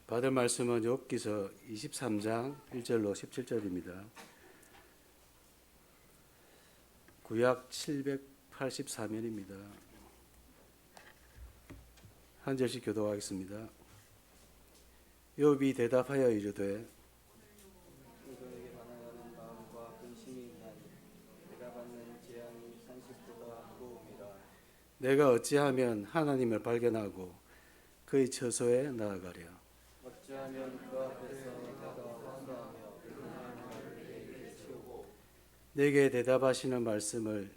받을 말씀은 욥기서 23장 1절로 17절입니다. 구약 784면입니다. 한 절씩 교도하겠습니다. 욥이 대답하여 이르되 너에게 반항하는 마음과 근심이 있나니 내가 받는 재앙이 산식보다 무거움이라. 내가 어찌하면 하나님을 발견하고 그의 처소에 나아가랴. 어찌하면 그 앞에서 내가 환호하며 그 하나님을 내게 채우고. 내게 대답하시는 말씀을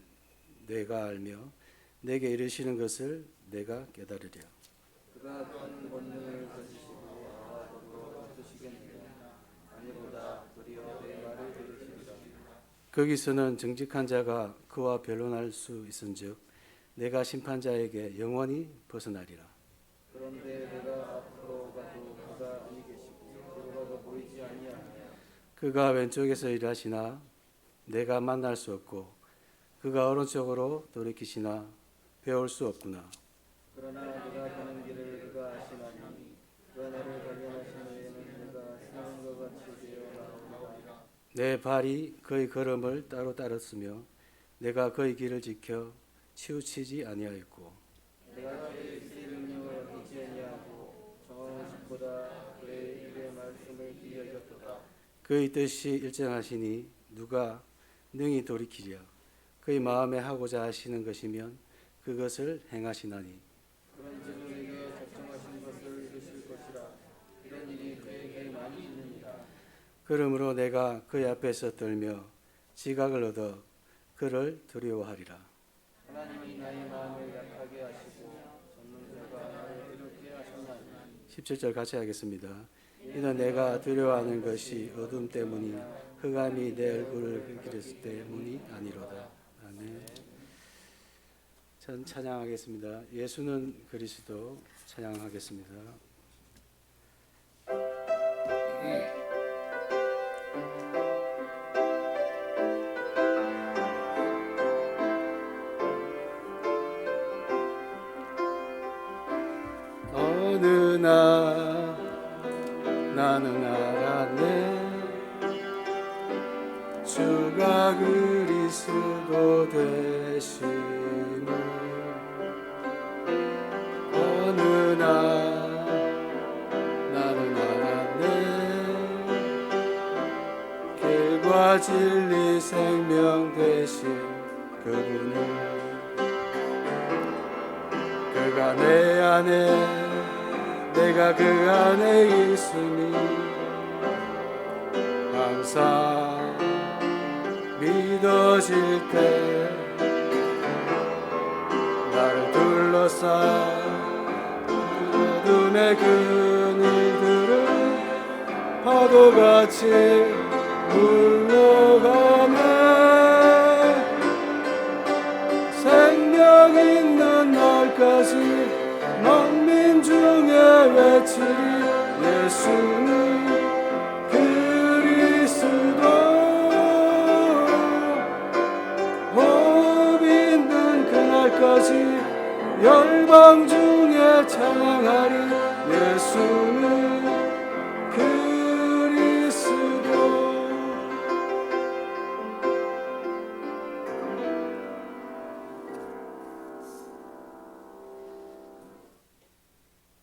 내가 알며 내게 이르시는 것을 내가 깨달으랴. 그가 어떤 권능을 가지시고 아와도 어떠시겠느냐. 아니보다 도리어 내 말을 들으시리라. 거기서는 정직한 자가 그와 변론할 수 있은즉 내가 심판자에게 영원히 벗어나리라. 그런데 내가 앞으로 가도 그가 아니 계시고 뒤로 가도 보이지 아니하며. 그가 왼쪽에서 일하시나 내가 만날 수 없고 그가 오른쪽으로 돌이키시나 배울 수 없구나. 그러나 내가 가는 길을 그가 아시나니 그가 나를 발견하신 후에는 내가 사는 것 같이 되어 나오리라. 내 발이 그의 걸음을 따로 따랐으며 내가 그의 길을 지켜 치우치지 아니하였고 내가 그의 길을 어기지 아니하고 정하는 것보다 그의 입의 말씀을 귀히 여겼도다. 그의 뜻이 일정하시니 누가 능히 돌이키랴. 그의 마음에 하고자 하시는 것이면 그것을 행하시나니 그런즉 내게 작정하신 것을 이루실 것이라. 이런 일이 그에게 많이 있느니라. 그러므로 내가 그의 앞에서 떨며 지각을 얻어 그를 두려워하리라. 하나님이 나의 마음을 약하게 하시고 전능자가 나를 이렇게 하셨나니. 17절 같이 하겠습니다. 이는 내가 두려워하는 것이 어둠 때문이 흑암이 내 얼굴을 가렸을 때문이 아니로다. 아멘. 전 찬양하겠습니다. 예수는 그리스도 찬양하겠습니다. 어느 날 나는 알았네. 주가 그리스도 되심을. 어느 날 나는 알았네. 길과 진리 생명 되신 그분을. 그가 내 안에 내가 그 안에 있으니 항상 믿어질 때 나를 둘러싼 어둠의 그늘들은 파도같이 물러가네. 생명 있는 날까지 만민 중에 외치리. 예수는 그리스도. 호흡 있는 그날까지 열방 중에 찬양하리. 예수는 그리스도.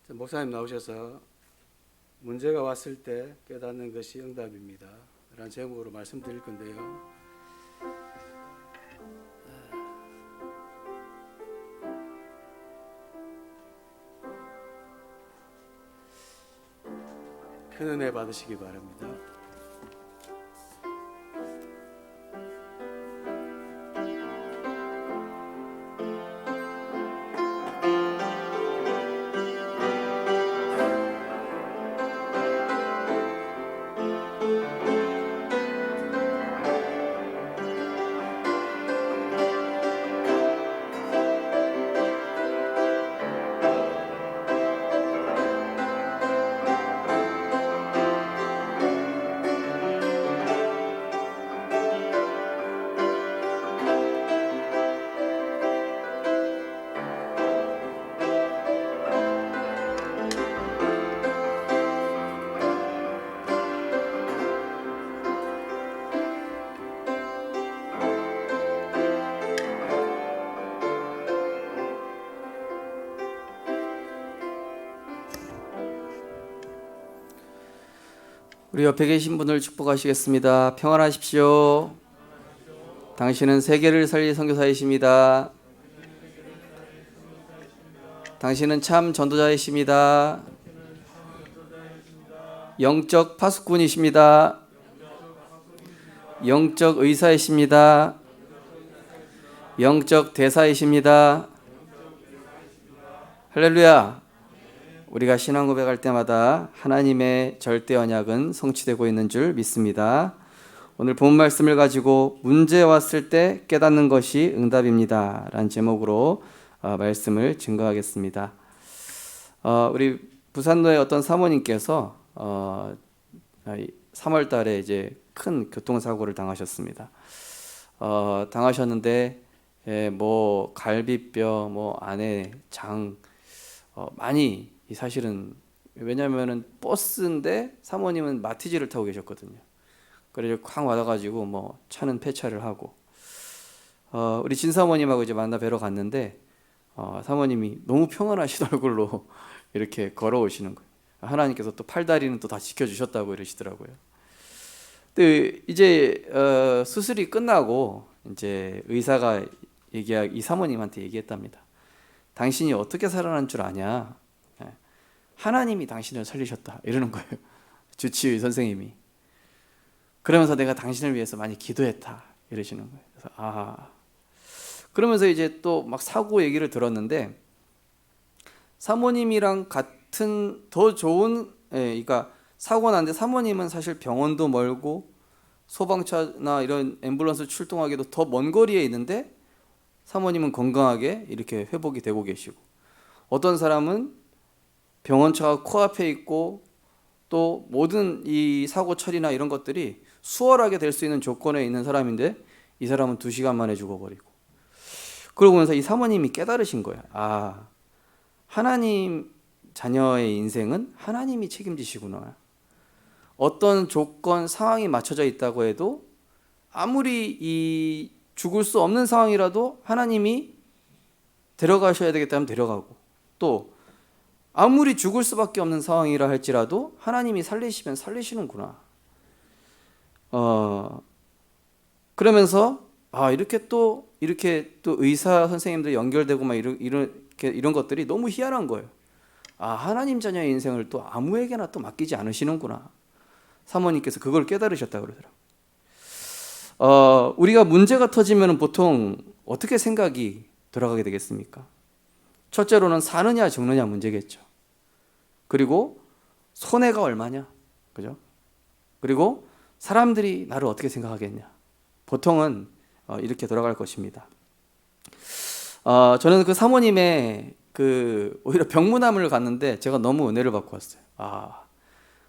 목사님 나오셔서 문제가 왔을 때 깨닫는 것이 응답입니다 라는 제목으로 말씀드릴 건데요. 큰 은혜 받으시기 바랍니다. 우리 옆에 계신 분을 축복하시겠습니다. 평안하십시오. 당신은 세계를 살릴 선교사이십니다. 당신은 참 전도자이십니다. 영적 파수꾼이십니다. 영적 의사이십니다. 영적 대사이십니다. 할렐루야. 우리가 신앙 고백할 때마다 하나님의 절대 언약은 성취되고 있는 줄 믿습니다. 오늘 본 말씀을 가지고 문제 왔을 때 깨닫는 것이 응답입니다 라는 제목으로 말씀을 증거하겠습니다. 우리 부산로의 어떤 사모님께서 3월 달에 이제 큰 교통사고를 당하셨습니다. 당하셨는데 뭐 갈비뼈, 뭐 안에 장 많이 사실은 왜냐면은 버스인데 사모님은 마티즈를 타고 계셨거든요. 그래서 쾅 와가지고 뭐 차는 폐차를 하고 우리 진 사모님하고 이제 만나 뵈러 갔는데 사모님이 너무 평안하신 얼굴로 이렇게 걸어오시는 거예요. 하나님께서 또 팔다리는 또 다 지켜주셨다고 이러시더라고요. 근데 이제 수술이 끝나고 이제 의사가 이 사모님한테 얘기했답니다. 당신이 어떻게 살아난 줄 아냐? 하나님이 당신을 살리셨다 이러는 거예요. 주치의 선생님이. 그러면서 내가 당신을 위해서 많이 기도했다 이러시는 거예요. 그래서 그러면서 이제 또 막 사고 얘기를 들었는데 사모님이랑 같은 더 좋은 그러니까 사고 났는데 사모님은 사실 병원도 멀고 소방차나 이런 앰뷸런스 출동하기도 더 먼 거리에 있는데 사모님은 건강하게 이렇게 회복이 되고 계시고 어떤 사람은 병원차가 코앞에 있고 또 모든 이 사고 처리나 이런 것들이 수월하게 될 수 있는 조건에 있는 사람인데 이 사람은 2시간 만에 죽어버리고 그러고 보면서 이 사모님이 깨달으신 거예요. 하나님 자녀의 인생은 하나님이 책임지시구나. 어떤 조건, 상황이 맞춰져 있다고 해도 아무리 이 죽을 수 없는 상황이라도 하나님이 데려가셔야 되겠다면 데려가고 또 아무리 죽을 수밖에 없는 상황이라 할지라도 하나님이 살리시면 살리시는구나. 그러면서 이렇게 또 의사 선생님들 연결되고 막 이런 것들이 너무 희한한 거예요. 하나님 자녀의 인생을 또 아무에게나 또 맡기지 않으시는구나. 사모님께서 그걸 깨달으셨다고 그러더라고요. 우리가 문제가 터지면 보통 어떻게 생각이 돌아가게 되겠습니까? 첫째로는 사느냐 죽느냐 문제겠죠. 그리고 손해가 얼마냐, 그죠? 그리고 사람들이 나를 어떻게 생각하겠냐. 보통은 이렇게 돌아갈 것입니다. 저는 그 사모님의 오히려 병문안을 갔는데 제가 너무 은혜를 받고 왔어요.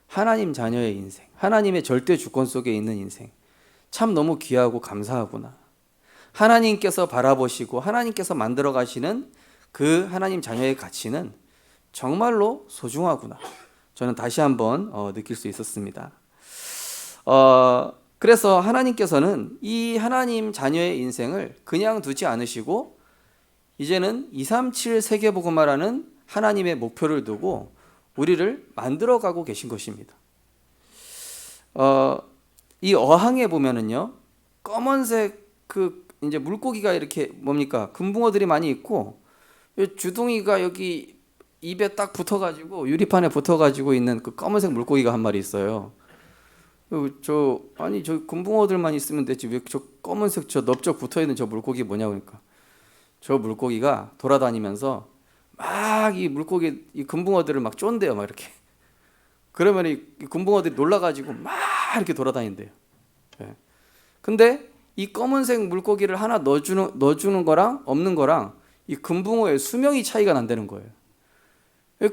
하나님 자녀의 인생, 하나님의 절대 주권 속에 있는 인생, 참 너무 귀하고 감사하구나. 하나님께서 바라보시고 하나님께서 만들어 가시는 그 하나님 자녀의 가치는 정말로 소중하구나. 저는 다시 한번 느낄 수 있었습니다. 그래서 하나님께서는 이 하나님 자녀의 인생을 그냥 두지 않으시고 이제는 237 세계복음화라는 하나님의 목표를 두고 우리를 만들어가고 계신 것입니다. 이 어항에 보면은요, 검은색 이제 물고기가 이렇게 뭡니까? 금붕어들이 많이 있고 주둥이가 여기 입에 딱 붙어가지고 유리판에 붙어가지고 있는 그 검은색 물고기가 한 마리 있어요. 저 금붕어들만 있으면 되지 왜 저 검은색 저 넓적 붙어있는 저 물고기 뭐냐고 그러니까 저 물고기가 돌아다니면서 막 이 금붕어들을 막 쫀대요 막 이렇게. 그러면 이 금붕어들이 놀라가지고 막 이렇게 돌아다닌대요. 근데 이 검은색 물고기를 하나 넣어주는 거랑 없는 거랑 이 금붕어의 수명이 차이가 난다는 거예요.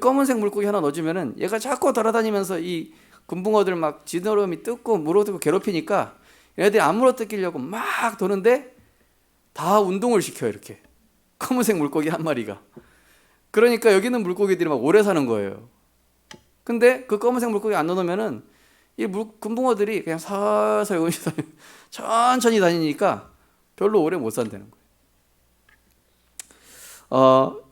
검은색 물고기 하나 넣어주면은 얘가 자꾸 돌아다니면서 이 금붕어들 막 지느러미 뜯고 물어뜯고 괴롭히니까 얘네들이 안 물어뜯기려고 막 도는데 다 운동을 시켜요 이렇게. 검은색 물고기 한 마리가. 그러니까 여기 있는 물고기들이 막 오래 사는 거예요. 근데 그 검은색 물고기 안 넣어놓으면은 이 금붕어들이 그냥 살살 천천히 다니니까 별로 오래 못 산다는 거예요.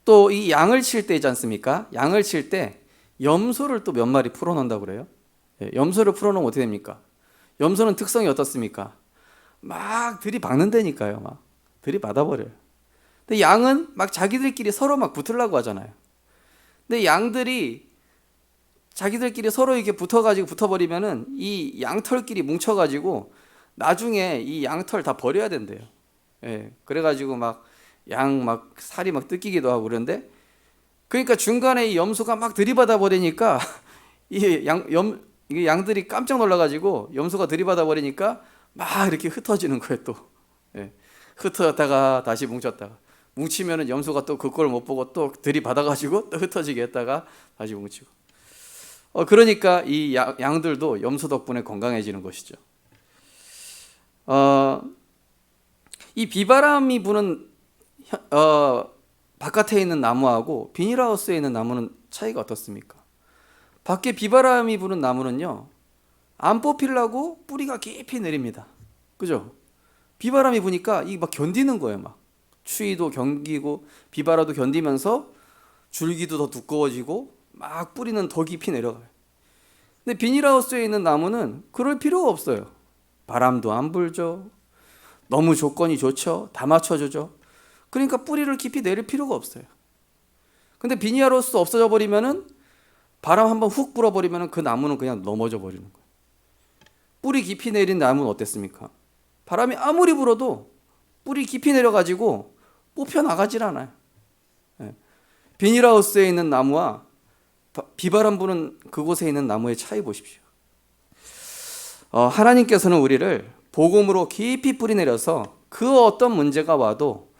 또 이 양을 칠 때 있지 않습니까? 양을 칠 때 염소를 또 몇 마리 풀어놓는다고 그래요. 염소를 풀어놓으면 어떻게 됩니까? 염소는 특성이 어떻습니까? 막 들이박는다니까요. 막 들이받아버려요. 근데 양은 막 자기들끼리 서로 막 붙으려고 하잖아요. 근데 양들이 자기들끼리 서로 이렇게 붙어버리면은 이 양털끼리 뭉쳐가지고 나중에 이 양털 다 버려야 된대요. 예, 그래가지고 막 양 막 살이 막 뜯기기도 하고 그런데, 그러니까 중간에 이 염소가 막 들이받아 버리니까 이게 양들이 깜짝 놀라가지고 염소가 들이받아 버리니까 막 이렇게 흩어지는 거예요. 또 예, 흩어졌다가 다시 뭉쳤다가, 뭉치면은 염소가 또 그걸 못 보고 또 들이받아가지고 또 흩어지게 했다가 다시 뭉치고. 그러니까 이 양들도 염소 덕분에 건강해지는 것이죠. 이 비바람이 부는 바깥에 있는 나무하고 비닐하우스에 있는 나무는 차이가 어떻습니까? 밖에 비바람이 부는 나무는요, 안 뽑히려고 뿌리가 깊이 내립니다. 그죠? 비바람이 부니까 이 막 견디는 거예요. 막 추위도 견디고 비바람도 견디면서 줄기도 더 두꺼워지고 막 뿌리는 더 깊이 내려가요. 근데 비닐하우스에 있는 나무는 그럴 필요가 없어요. 바람도 안 불죠. 너무 조건이 좋죠. 다 맞춰주죠. 그러니까 뿌리를 깊이 내릴 필요가 없어요. 근데 비닐하우스 없어져 버리면은, 바람 한번 훅 불어버리면은 그 나무는 그냥 넘어져 버리는 거예요. 뿌리 깊이 내린 나무는 어땠습니까? 바람이 아무리 불어도 뿌리 깊이 내려가지고 뽑혀 나가질 않아요. 비닐하우스에 있는 나무와 비바람 부는 그곳에 있는 나무의 차이 보십시오. 하나님께서는 우리를 복음으로 깊이 뿌리 내려서 그 어떤 문제가 와도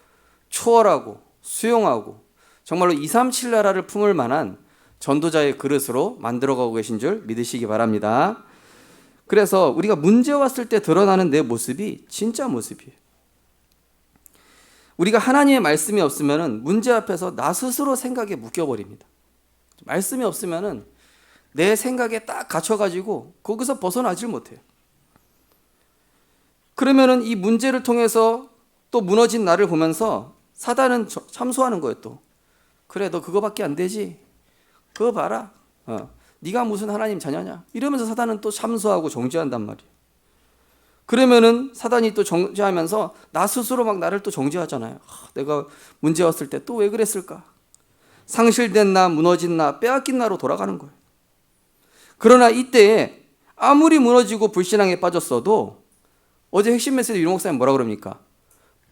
초월하고 수용하고 정말로 237 나라를 품을 만한 전도자의 그릇으로 만들어가고 계신 줄 믿으시기 바랍니다. 그래서 우리가 문제 왔을 때 드러나는 내 모습이 진짜 모습이에요. 우리가 하나님의 말씀이 없으면 문제 앞에서 나 스스로 생각에 묶여버립니다. 말씀이 없으면 내 생각에 딱 갇혀가지고 거기서 벗어나질 못해요. 그러면은 이 문제를 통해서 또 무너진 나를 보면서 사단은 참소하는 거예요. 또 그래, 너 그거밖에 안 되지, 그거 봐라, 네가 무슨 하나님 자녀냐, 이러면서 사단은 또 참소하고 정죄한단 말이에요. 그러면은 사단이 또 정죄하면서 나 스스로 막 나를 또 정죄하잖아요. 내가 문제 왔을 때 또 왜 그랬을까, 상실된 나, 무너진 나, 빼앗긴 나로 돌아가는 거예요. 그러나 이때에 아무리 무너지고 불신앙에 빠졌어도, 어제 핵심 메시지 유로 목사님 뭐라 그럽니까?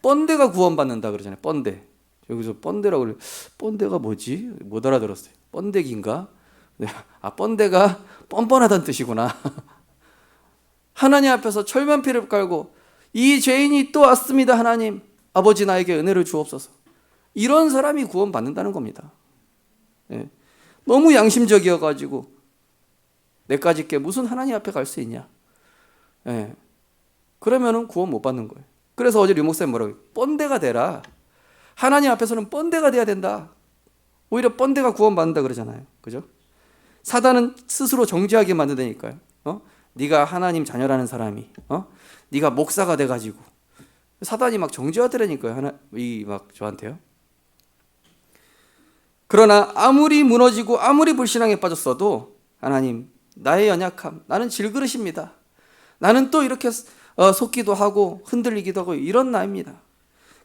뻔데가 구원받는다 그러잖아요. 뻔데. 여기서 뻔데라고 그래요. 뻔데가 뭐지? 못 알아들었어요. 뻔데기인가? 뻔데가 뻔뻔하다는 뜻이구나. 하나님 앞에서 철면피를 깔고 이 죄인이 또 왔습니다. 하나님, 아버지 나에게 은혜를 주옵소서. 이런 사람이 구원받는다는 겁니다. 너무 양심적이어가지고 내까짓 게 무슨 하나님 앞에 갈 수 있냐. 그러면은 구원 못 받는 거예요. 그래서 어제 류 목사님 뭐라고 해요? 뻔데가 되라. 하나님 앞에서는 뻔데가 돼야 된다. 오히려 뻔데가 구원받는다 그러잖아요. 그죠? 사단은 스스로 정죄하게 만든다니까요. 네가 하나님 자녀라는 사람이, 네가 목사가 돼가지고, 사단이 막 정죄하더라니까요. 막 저한테요. 그러나 아무리 무너지고 아무리 불신앙에 빠졌어도, 하나님, 나의 연약함, 나는 질그릇입니다. 나는 또 이렇게 속기도 하고 흔들리기도 하고 이런 나입니다.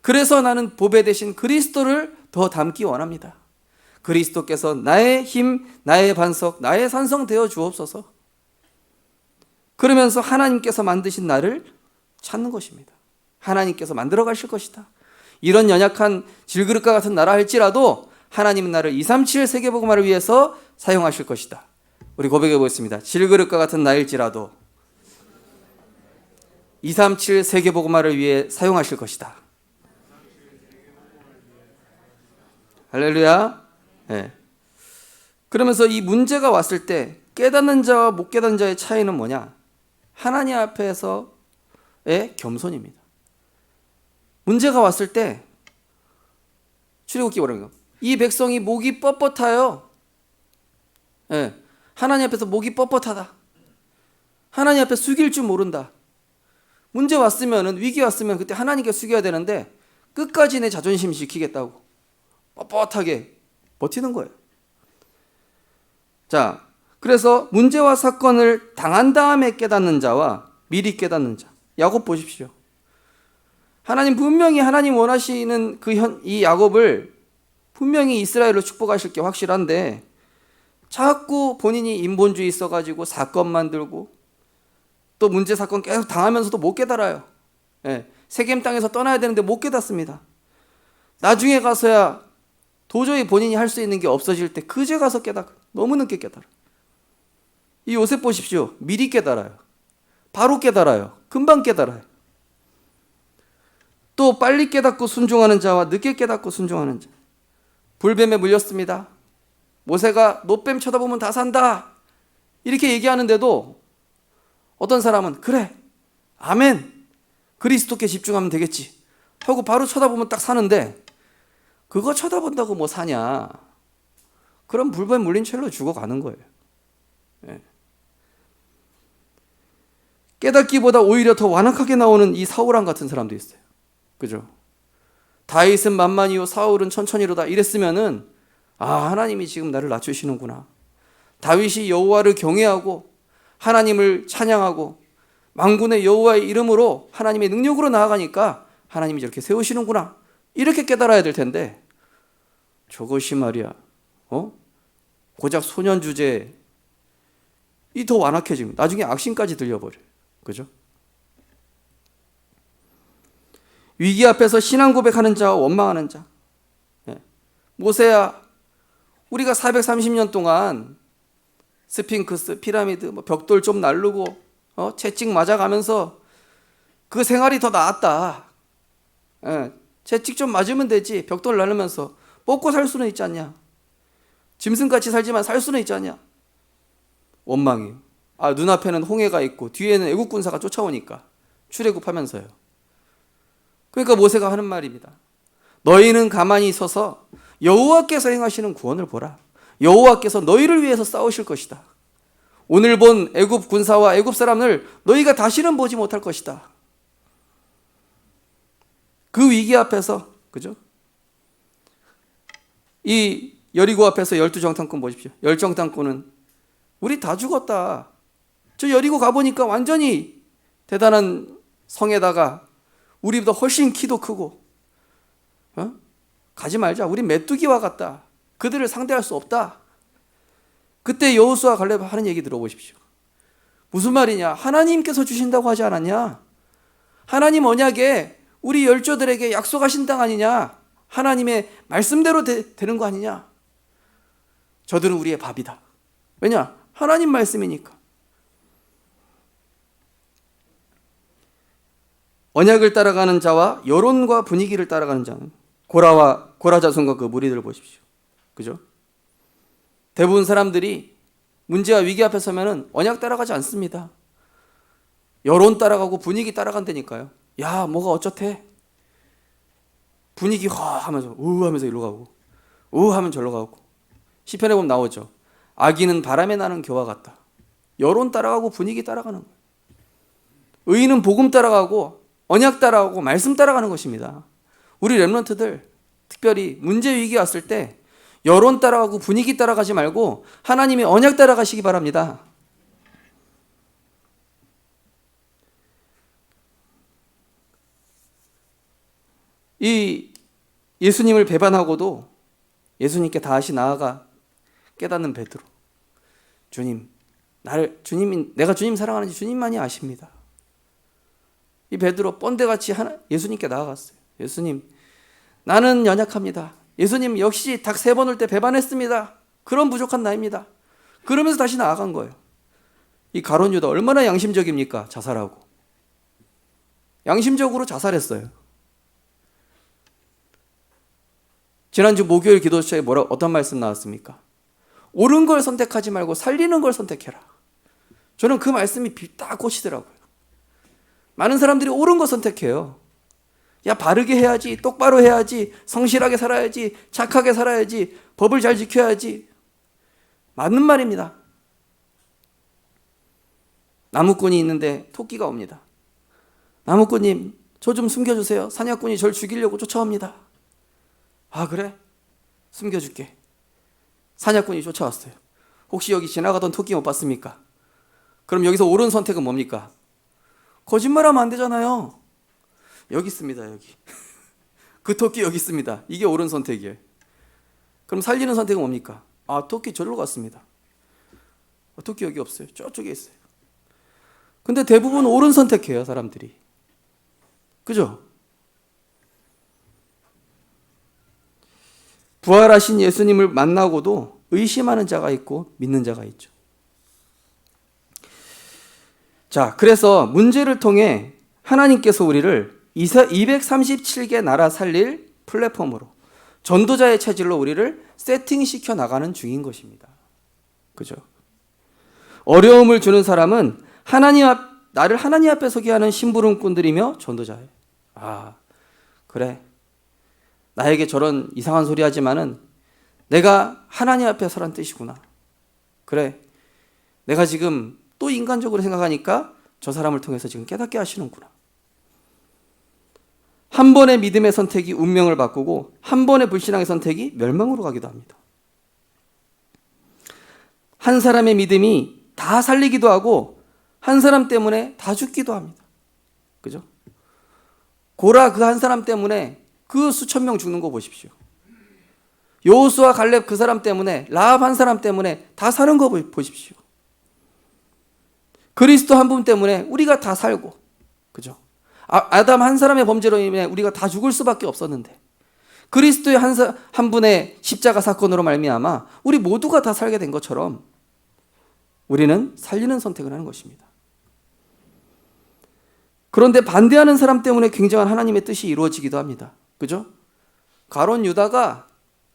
그래서 나는 보배 대신 그리스도를 더 닮기 원합니다. 그리스도께서 나의 힘, 나의 반석, 나의 산성 되어 주옵소서. 그러면서 하나님께서 만드신 나를 찾는 것입니다. 하나님께서 만들어 가실 것이다. 이런 연약한 질그릇과 같은 나라 할지라도 하나님은 나를 237 세계복음화를 위해서 사용하실 것이다. 우리 고백해 보겠습니다. 질그릇과 같은 나일지라도 237 세계복음화를 위해 사용하실 것이다. 할렐루야. 그러면서 이 문제가 왔을 때 깨닫는 자와 못 깨닫는 자의 차이는 뭐냐? 하나님 앞에서의 겸손입니다. 문제가 왔을 때 출애굽기 뭐라는 거? 이 백성이 목이 뻣뻣하여. 하나님 앞에서 목이 뻣뻣하다. 하나님 앞에 숙일 줄 모른다. 문제 왔으면은, 위기 왔으면 그때 하나님께 숙여야 되는데 끝까지 내 자존심 지키겠다고 뻣뻣하게 버티는 거예요. 자, 그래서 문제와 사건을 당한 다음에 깨닫는 자와 미리 깨닫는 자. 야곱 보십시오. 하나님 분명히 하나님 원하시는 이 야곱을 분명히 이스라엘로 축복하실 게 확실한데 자꾸 본인이 인본주의 있어가지고 사건 만들고 또 문제 사건 계속 당하면서도 못 깨달아요. 예, 세겜 땅에서 떠나야 되는데 못 깨닫습니다. 나중에 가서야 도저히 본인이 할 수 있는 게 없어질 때 그제 가서 깨닫고 너무 늦게 깨달아. 이 요셉 보십시오. 미리 깨달아요. 바로 깨달아요. 금방 깨달아요. 또 빨리 깨닫고 순종하는 자와 늦게 깨닫고 순종하는 자. 불뱀에 물렸습니다. 모세가 노뱀 쳐다보면 다 산다 이렇게 얘기하는데도 어떤 사람은 그래 아멘 그리스도께 집중하면 되겠지 하고 바로 쳐다보면 딱 사는데 그거 쳐다본다고 뭐 사냐. 그럼 불뱀 물린 채로 죽어가는 거예요. 예. 깨닫기보다 오히려 더 완악하게 나오는 이 사울왕 같은 사람도 있어요. 그죠? 다윗은 만만이요 사울은 천천히로다 이랬으면은 하나님이 지금 나를 낮추시는구나. 다윗이 여호와를 경외하고 하나님을 찬양하고 만군의 여호와의 이름으로 하나님의 능력으로 나아가니까 하나님이 저렇게 세우시는구나 이렇게 깨달아야 될 텐데 저것이 말이야 고작 소년 주제에 이 더 완악해집니다. 나중에 악신까지 들려버려요. 그죠? 위기 앞에서 신앙 고백하는 자와 원망하는 자. 모세야 우리가 430년 동안 스핑크스, 피라미드, 벽돌 좀 날르고 채찍 맞아가면서 그 생활이 더 나았다. 채찍 좀 맞으면 되지. 벽돌 날르면서 먹고 살 수는 있지 않냐. 짐승같이 살지만 살 수는 있지 않냐. 원망이에요. 눈앞에는 홍해가 있고 뒤에는 애국 군사가 쫓아오니까 출애굽하면서요. 그러니까 모세가 하는 말입니다. 너희는 가만히 서서 여호와께서 행하시는 구원을 보라. 여호와께서 너희를 위해서 싸우실 것이다. 오늘 본 애굽 군사와 애굽 사람을 너희가 다시는 보지 못할 것이다. 그 위기 앞에서 그죠? 이 여리고 앞에서 12정탐꾼 보십시오. 10정탐꾼은 우리 다 죽었다. 저 여리고 가보니까 완전히 대단한 성에다가 우리보다 훨씬 키도 크고 가지 말자. 우리 메뚜기와 같다. 그들을 상대할 수 없다. 그때 여호수아 갈렙 하는 얘기 들어보십시오. 무슨 말이냐. 하나님께서 주신다고 하지 않았냐. 하나님 언약에 우리 열조들에게 약속하신 땅 아니냐. 하나님의 말씀대로 되는 거 아니냐. 저들은 우리의 밥이다. 왜냐? 하나님 말씀이니까. 언약을 따라가는 자와 여론과 분위기를 따라가는 자는 고라 자손과 그 무리들을 보십시오. 그죠? 대부분 사람들이 문제와 위기 앞에 서면은 언약 따라가지 않습니다. 여론 따라가고 분위기 따라간다니까요. 야, 뭐가 어쩌대? 분위기 하면서 하면서 이리로 가고 하면 절로 가고. 시편에 보면 나오죠. 악인은 바람에 나는 겨와 같다. 여론 따라가고 분위기 따라가는 거예요. 의인은 복음 따라가고 언약 따라가고 말씀 따라가는 것입니다. 우리 렘넌트들 특별히 문제 위기 왔을 때 여론 따라가고 분위기 따라가지 말고 하나님의 언약 따라가시기 바랍니다. 이 예수님을 배반하고도 예수님께 다시 나아가 깨닫는 베드로. 주님, 내가 주님 사랑하는지 주님만이 아십니다. 이 베드로 본데같이 예수님께 나아갔어요. 예수님, 나는 연약합니다. 예수님 역시 닭 3번 올 때 배반했습니다. 그런 부족한 나입니다. 그러면서 다시 나아간 거예요. 이 가룟 유다 얼마나 양심적입니까? 자살하고. 양심적으로 자살했어요. 지난주 목요일 기도처에 어떤 말씀 나왔습니까? 옳은 걸 선택하지 말고 살리는 걸 선택해라. 저는 그 말씀이 딱 꽂히더라고요. 많은 사람들이 옳은 거 선택해요. 야, 바르게 해야지, 똑바로 해야지, 성실하게 살아야지, 착하게 살아야지, 법을 잘 지켜야지. 맞는 말입니다. 나무꾼이 있는데 토끼가 옵니다. 나무꾼님, 저 좀 숨겨주세요. 사냥꾼이 절 죽이려고 쫓아옵니다. 아, 그래? 숨겨줄게. 사냥꾼이 쫓아왔어요. 혹시 여기 지나가던 토끼 못 봤습니까? 그럼 여기서 옳은 선택은 뭡니까? 거짓말하면 안 되잖아요. 여기 있습니다. 여기. 그 토끼 여기 있습니다. 이게 옳은 선택이에요. 그럼 살리는 선택은 뭡니까? 아, 토끼 저리로 갔습니다. 토끼 여기 없어요. 저쪽에 있어요. 근데 대부분 옳은 선택해요, 사람들이. 그죠? 부활하신 예수님을 만나고도 의심하는 자가 있고 믿는 자가 있죠. 자, 그래서 문제를 통해 하나님께서 우리를 237개 나라 살릴 플랫폼으로 전도자의 체질로 우리를 세팅시켜 나가는 중인 것입니다. 그죠? 어려움을 주는 사람은 나를 하나님 앞에 서게 하는 심부름꾼들이며 전도자예요. 아, 그래. 나에게 저런 이상한 소리 하지만은 내가 하나님 앞에 서란 뜻이구나. 그래. 내가 지금 또 인간적으로 생각하니까 저 사람을 통해서 지금 깨닫게 하시는구나. 한 번의 믿음의 선택이 운명을 바꾸고 한 번의 불신앙의 선택이 멸망으로 가기도 합니다. 한 사람의 믿음이 다 살리기도 하고 한 사람 때문에 다 죽기도 합니다. 그죠? 고라 그 한 사람 때문에 그 수천 명 죽는 거 보십시오. 여호수아 갈렙 그 사람 때문에, 라합 한 사람 때문에 다 사는 거 보십시오. 그리스도 한 분 때문에 우리가 다 살고, 그죠? 아담 한 사람의 범죄로 인해 우리가 다 죽을 수밖에 없었는데 그리스도의 한 분의 십자가 사건으로 말미암아 우리 모두가 다 살게 된 것처럼 우리는 살리는 선택을 하는 것입니다. 그런데 반대하는 사람 때문에 굉장한 하나님의 뜻이 이루어지기도 합니다. 그죠? 가룟 유다가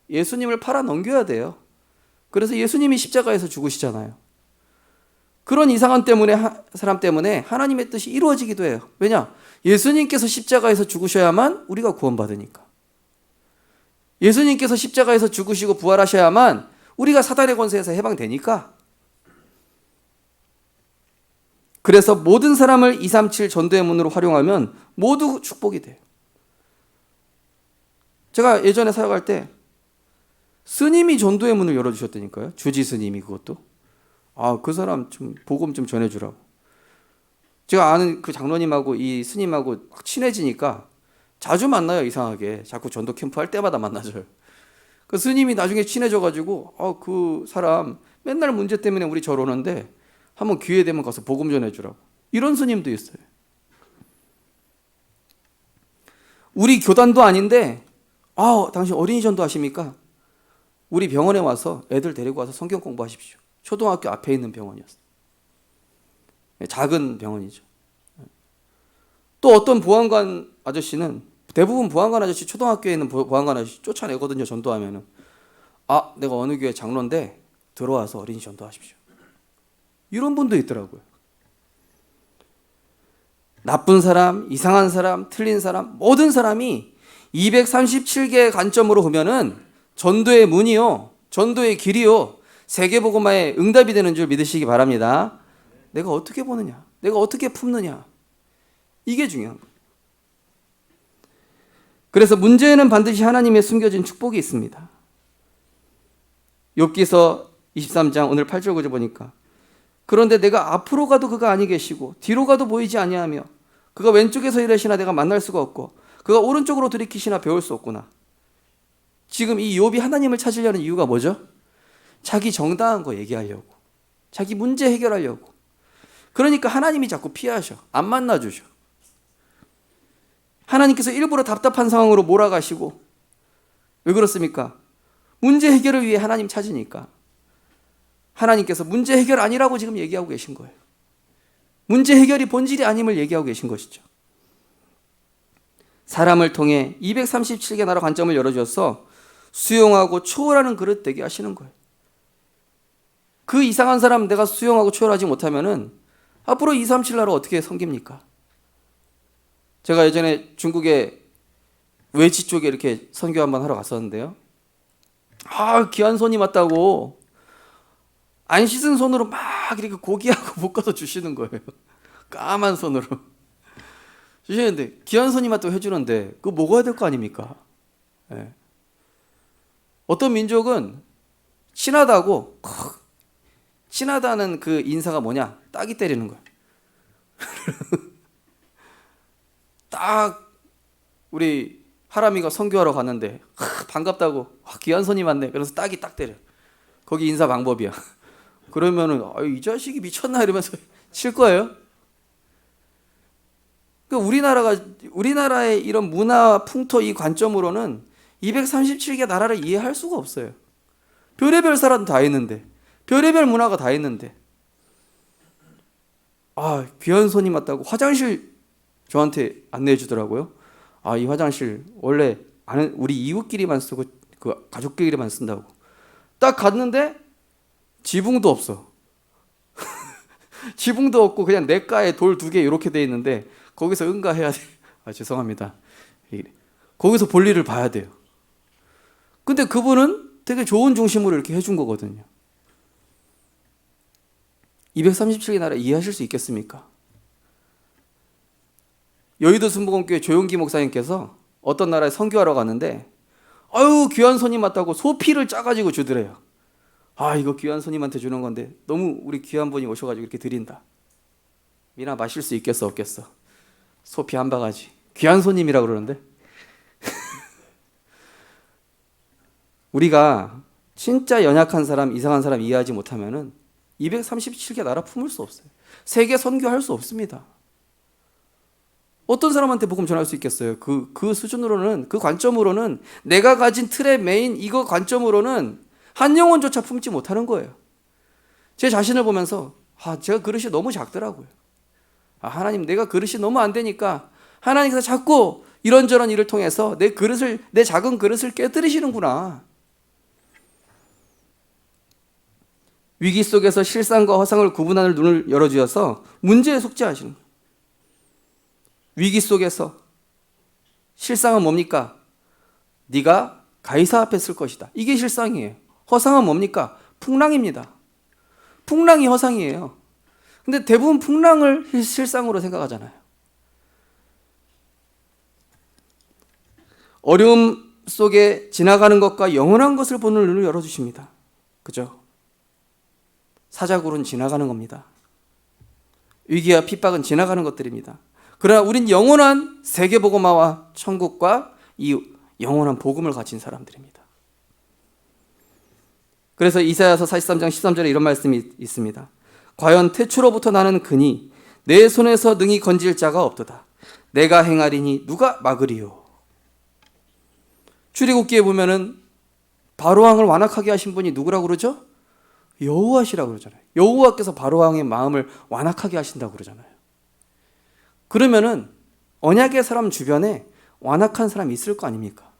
예수님을 팔아 넘겨야 돼요. 그래서 예수님이 십자가에서 죽으시잖아요. 그런 이상한 사람 때문에 하나님의 뜻이 이루어지기도 해요. 왜냐? 예수님께서 십자가에서 죽으셔야만 우리가 구원받으니까. 예수님께서 십자가에서 죽으시고 부활하셔야만 우리가 사단의 권세에서 해방되니까. 그래서 모든 사람을 237 전도의 문으로 활용하면 모두 축복이 돼요. 제가 예전에 사역할 때 스님이 전도의 문을 열어주셨다니까요. 주지 스님이 그것도. 그 사람 좀 복음 좀 전해주라고. 제가 아는 그 장로님하고 이 스님하고 막 친해지니까 자주 만나요. 이상하게. 자꾸 전도 캠프 할 때마다 만나줘요. 그 스님이 나중에 친해져가지고 그 사람 맨날 문제 때문에 우리 절 오는데 한번 기회 되면 가서 복음 전해주라고. 이런 스님도 있어요. 우리 교단도 아닌데 당신 어린이 전도 하십니까? 우리 병원에 와서 애들 데리고 와서 성경 공부하십시오. 초등학교 앞에 있는 병원이었어요. 작은 병원이죠. 또 어떤 보안관 아저씨는, 대부분 보안관 아저씨, 초등학교에 있는 보안관 아저씨 쫓아내거든요. 전도하면은. 내가 어느 교회 장로인데 들어와서 어린이 전도하십시오. 이런 분도 있더라고요. 나쁜 사람, 이상한 사람, 틀린 사람, 모든 사람이 237개의 관점으로 보면은 전도의 문이요, 전도의 길이요, 세계복음화의 응답이 되는 줄 믿으시기 바랍니다. 내가 어떻게 보느냐, 내가 어떻게 품느냐, 이게 중요한 거예요. 그래서 문제에는 반드시 하나님의 숨겨진 축복이 있습니다. 욥기서 23장 오늘 8절 9절 보니까 그런데 내가 앞으로 가도 그가 아니 계시고 뒤로 가도 보이지 아니하며 그가 왼쪽에서 일하시나 내가 만날 수가 없고 그가 오른쪽으로 들이키시나 배울 수 없구나. 지금 이 욥이 하나님을 찾으려는 이유가 뭐죠? 자기 정당한 거 얘기하려고, 자기 문제 해결하려고. 그러니까 하나님이 자꾸 피하셔. 안 만나주셔. 하나님께서 일부러 답답한 상황으로 몰아가시고. 왜 그렇습니까? 문제 해결을 위해 하나님 찾으니까. 하나님께서 문제 해결 아니라고 지금 얘기하고 계신 거예요. 문제 해결이 본질이 아님을 얘기하고 계신 것이죠. 사람을 통해 237개 나라 관점을 열어주셔서 수용하고 초월하는 그릇 되게 하시는 거예요. 그 이상한 사람 내가 수용하고 초월하지 못하면은 앞으로 237 나라 어떻게 섬깁니까? 제가 예전에 중국의 외지 쪽에 이렇게 선교 한번 하러 갔었는데요. 귀한 손이 왔다고 안 씻은 손으로 막 이렇게 고기하고 볶아서 주시는 거예요. 까만 손으로 주시는데, 귀한 손이 왔다고 해주는데 그거 먹어야 될 거 아닙니까? 네. 어떤 민족은 친하다고 친하다는 그 인사가 뭐냐? 따기 때리는 거야. 딱 우리 하람이가 선교하러 갔는데 반갑다고 귀한 손님 왔네. 그래서 따기 딱 때려. 거기 인사 방법이야. 그러면은 이 자식이 미쳤나 이러면서 칠 거예요. 그러니까 우리나라의 이런 문화 풍토 이 관점으로는 237개 나라를 이해할 수가 없어요. 별의별 사람 다 있는데, 별의별 문화가 다 있는데, 귀한 손님 왔다고 화장실 저한테 안내해 주더라고요. 이 화장실 원래 아는 우리 이웃끼리만 쓰고 그 가족끼리만 쓴다고. 딱 갔는데 지붕도 없어. 지붕도 없고 그냥 냇가에 돌 2개 이렇게 돼 있는데 거기서 응가해야 돼. 죄송합니다. 거기서 볼일을 봐야 돼요. 근데 그분은 되게 좋은 중심으로 이렇게 해준 거거든요. 237개 나라 이해하실 수 있겠습니까? 여의도 순복음교회 조용기 목사님께서 어떤 나라에 선교하러 갔는데 귀한 손님 왔다고 소피를 짜가지고 주더래요. 이거 귀한 손님한테 주는 건데 너무 우리 귀한 분이 오셔가지고 이렇게 드린다. 미나 마실 수 있겠어 없겠어? 소피 한 바가지. 귀한 손님이라고 그러는데 우리가 진짜 연약한 사람, 이상한 사람 이해하지 못하면은 237개 나라 품을 수 없어요. 세계 선교할 수 없습니다. 어떤 사람한테 복음 전할 수 있겠어요? 그 수준으로는, 그 관점으로는, 내가 가진 틀의 메인 이거 관점으로는 한 영혼조차 품지 못하는 거예요. 제 자신을 보면서 제가 그릇이 너무 작더라고요. 하나님, 내가 그릇이 너무 안 되니까 하나님께서 자꾸 이런저런 일을 통해서 내 작은 그릇을 깨뜨리시는구나. 위기 속에서 실상과 허상을 구분하는 눈을 열어주셔서 문제에 속죄하시는 거예요. 위기 속에서 실상은 뭡니까? 네가 가이사 앞에 쓸 것이다. 이게 실상이에요. 허상은 뭡니까? 풍랑입니다. 풍랑이 허상이에요. 근데 대부분 풍랑을 실상으로 생각하잖아요. 어려움 속에 지나가는 것과 영원한 것을 보는 눈을 열어주십니다. 그죠? 사자굴은 지나가는 겁니다. 위기와 핍박은 지나가는 것들입니다. 그러나 우린 영원한 세계복음화와 천국과 이 영원한 복음을 가진 사람들입니다. 그래서 이사야서 43장 13절에 이런 말씀이 있습니다. 과연 태초로부터 나는 그니 내 손에서 능히 건질 자가 없도다. 내가 행하리니 누가 막으리요. 출애굽기에 보면은 바로왕을 완악하게 하신 분이 누구라고 그러죠? 여호와시라고 그러잖아요. 여호와께서 바로왕의 마음을 완악하게 하신다고 그러잖아요. 그러면은 언약의 사람 주변에 완악한 사람이 있을 거 아닙니까?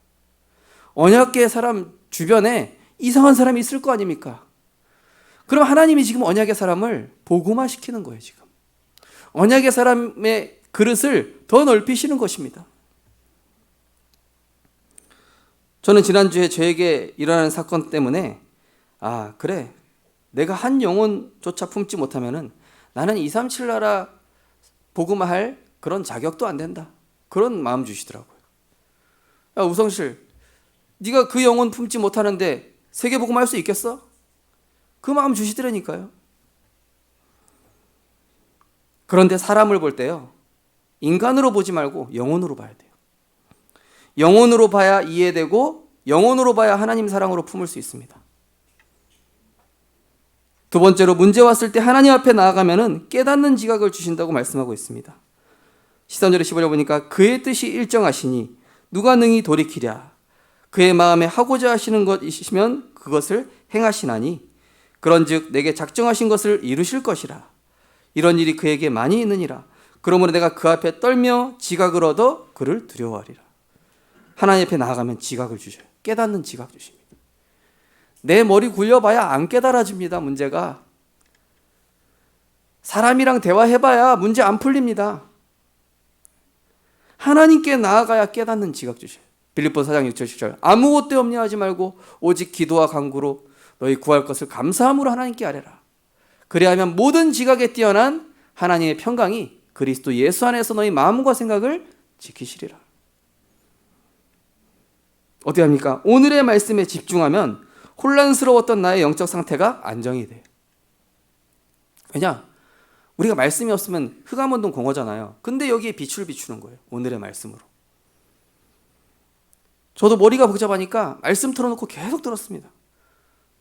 언약의 사람 주변에 이상한 사람이 있을 거 아닙니까? 그럼 하나님이 지금 언약의 사람을 복음화시키는 거예요, 지금. 언약의 사람의 그릇을 더 넓히시는 것입니다. 저는 지난주에 저에게 일어나는 사건 때문에 그래, 내가 한 영혼조차 품지 못하면은 나는 237 나라 복음화할 그런 자격도 안 된다. 그런 마음 주시더라고요. 우성실, 네가 그 영혼 품지 못하는데 세계 복음화할 수 있겠어? 그 마음 주시더라니까요. 그런데 사람을 볼 때요, 인간으로 보지 말고 영혼으로 봐야 돼요. 영혼으로 봐야 이해되고 영혼으로 봐야 하나님 사랑으로 품을 수 있습니다. 두 번째로, 문제 왔을 때 하나님 앞에 나아가면은 깨닫는 지각을 주신다고 말씀하고 있습니다. 13절에 15절 보니까 그의 뜻이 일정하시니 누가 능히 돌이키랴. 그의 마음에 하고자 하시는 것이시면 그것을 행하시나니 그런즉 내게 작정하신 것을 이루실 것이라. 이런 일이 그에게 많이 있느니라. 그러므로 내가 그 앞에 떨며 지각을 얻어 그를 두려워하리라. 하나님 앞에 나아가면 지각을 주셔요. 깨닫는 지각 주십니다. 내 머리 굴려봐야 안 깨달아집니다. 문제가. 사람이랑 대화해봐야 문제 안 풀립니다. 하나님께 나아가야 깨닫는 지각 주셔요. 빌립보서 4장 6절 7절 아무것도 염려하지 말고 오직 기도와 간구로 너희 구할 것을 감사함으로 하나님께 아뢰라. 그리하면 모든 지각에 뛰어난 하나님의 평강이 그리스도 예수 안에서 너희 마음과 생각을 지키시리라. 어떻게 합니까? 오늘의 말씀에 집중하면 혼란스러웠던 나의 영적 상태가 안정이 돼요. 왜냐? 우리가 말씀이 없으면 흑암운동 공허잖아요. 근데 여기에 빛을 비추는 거예요. 오늘의 말씀으로. 저도 머리가 복잡하니까 말씀 틀어놓고 계속 들었습니다.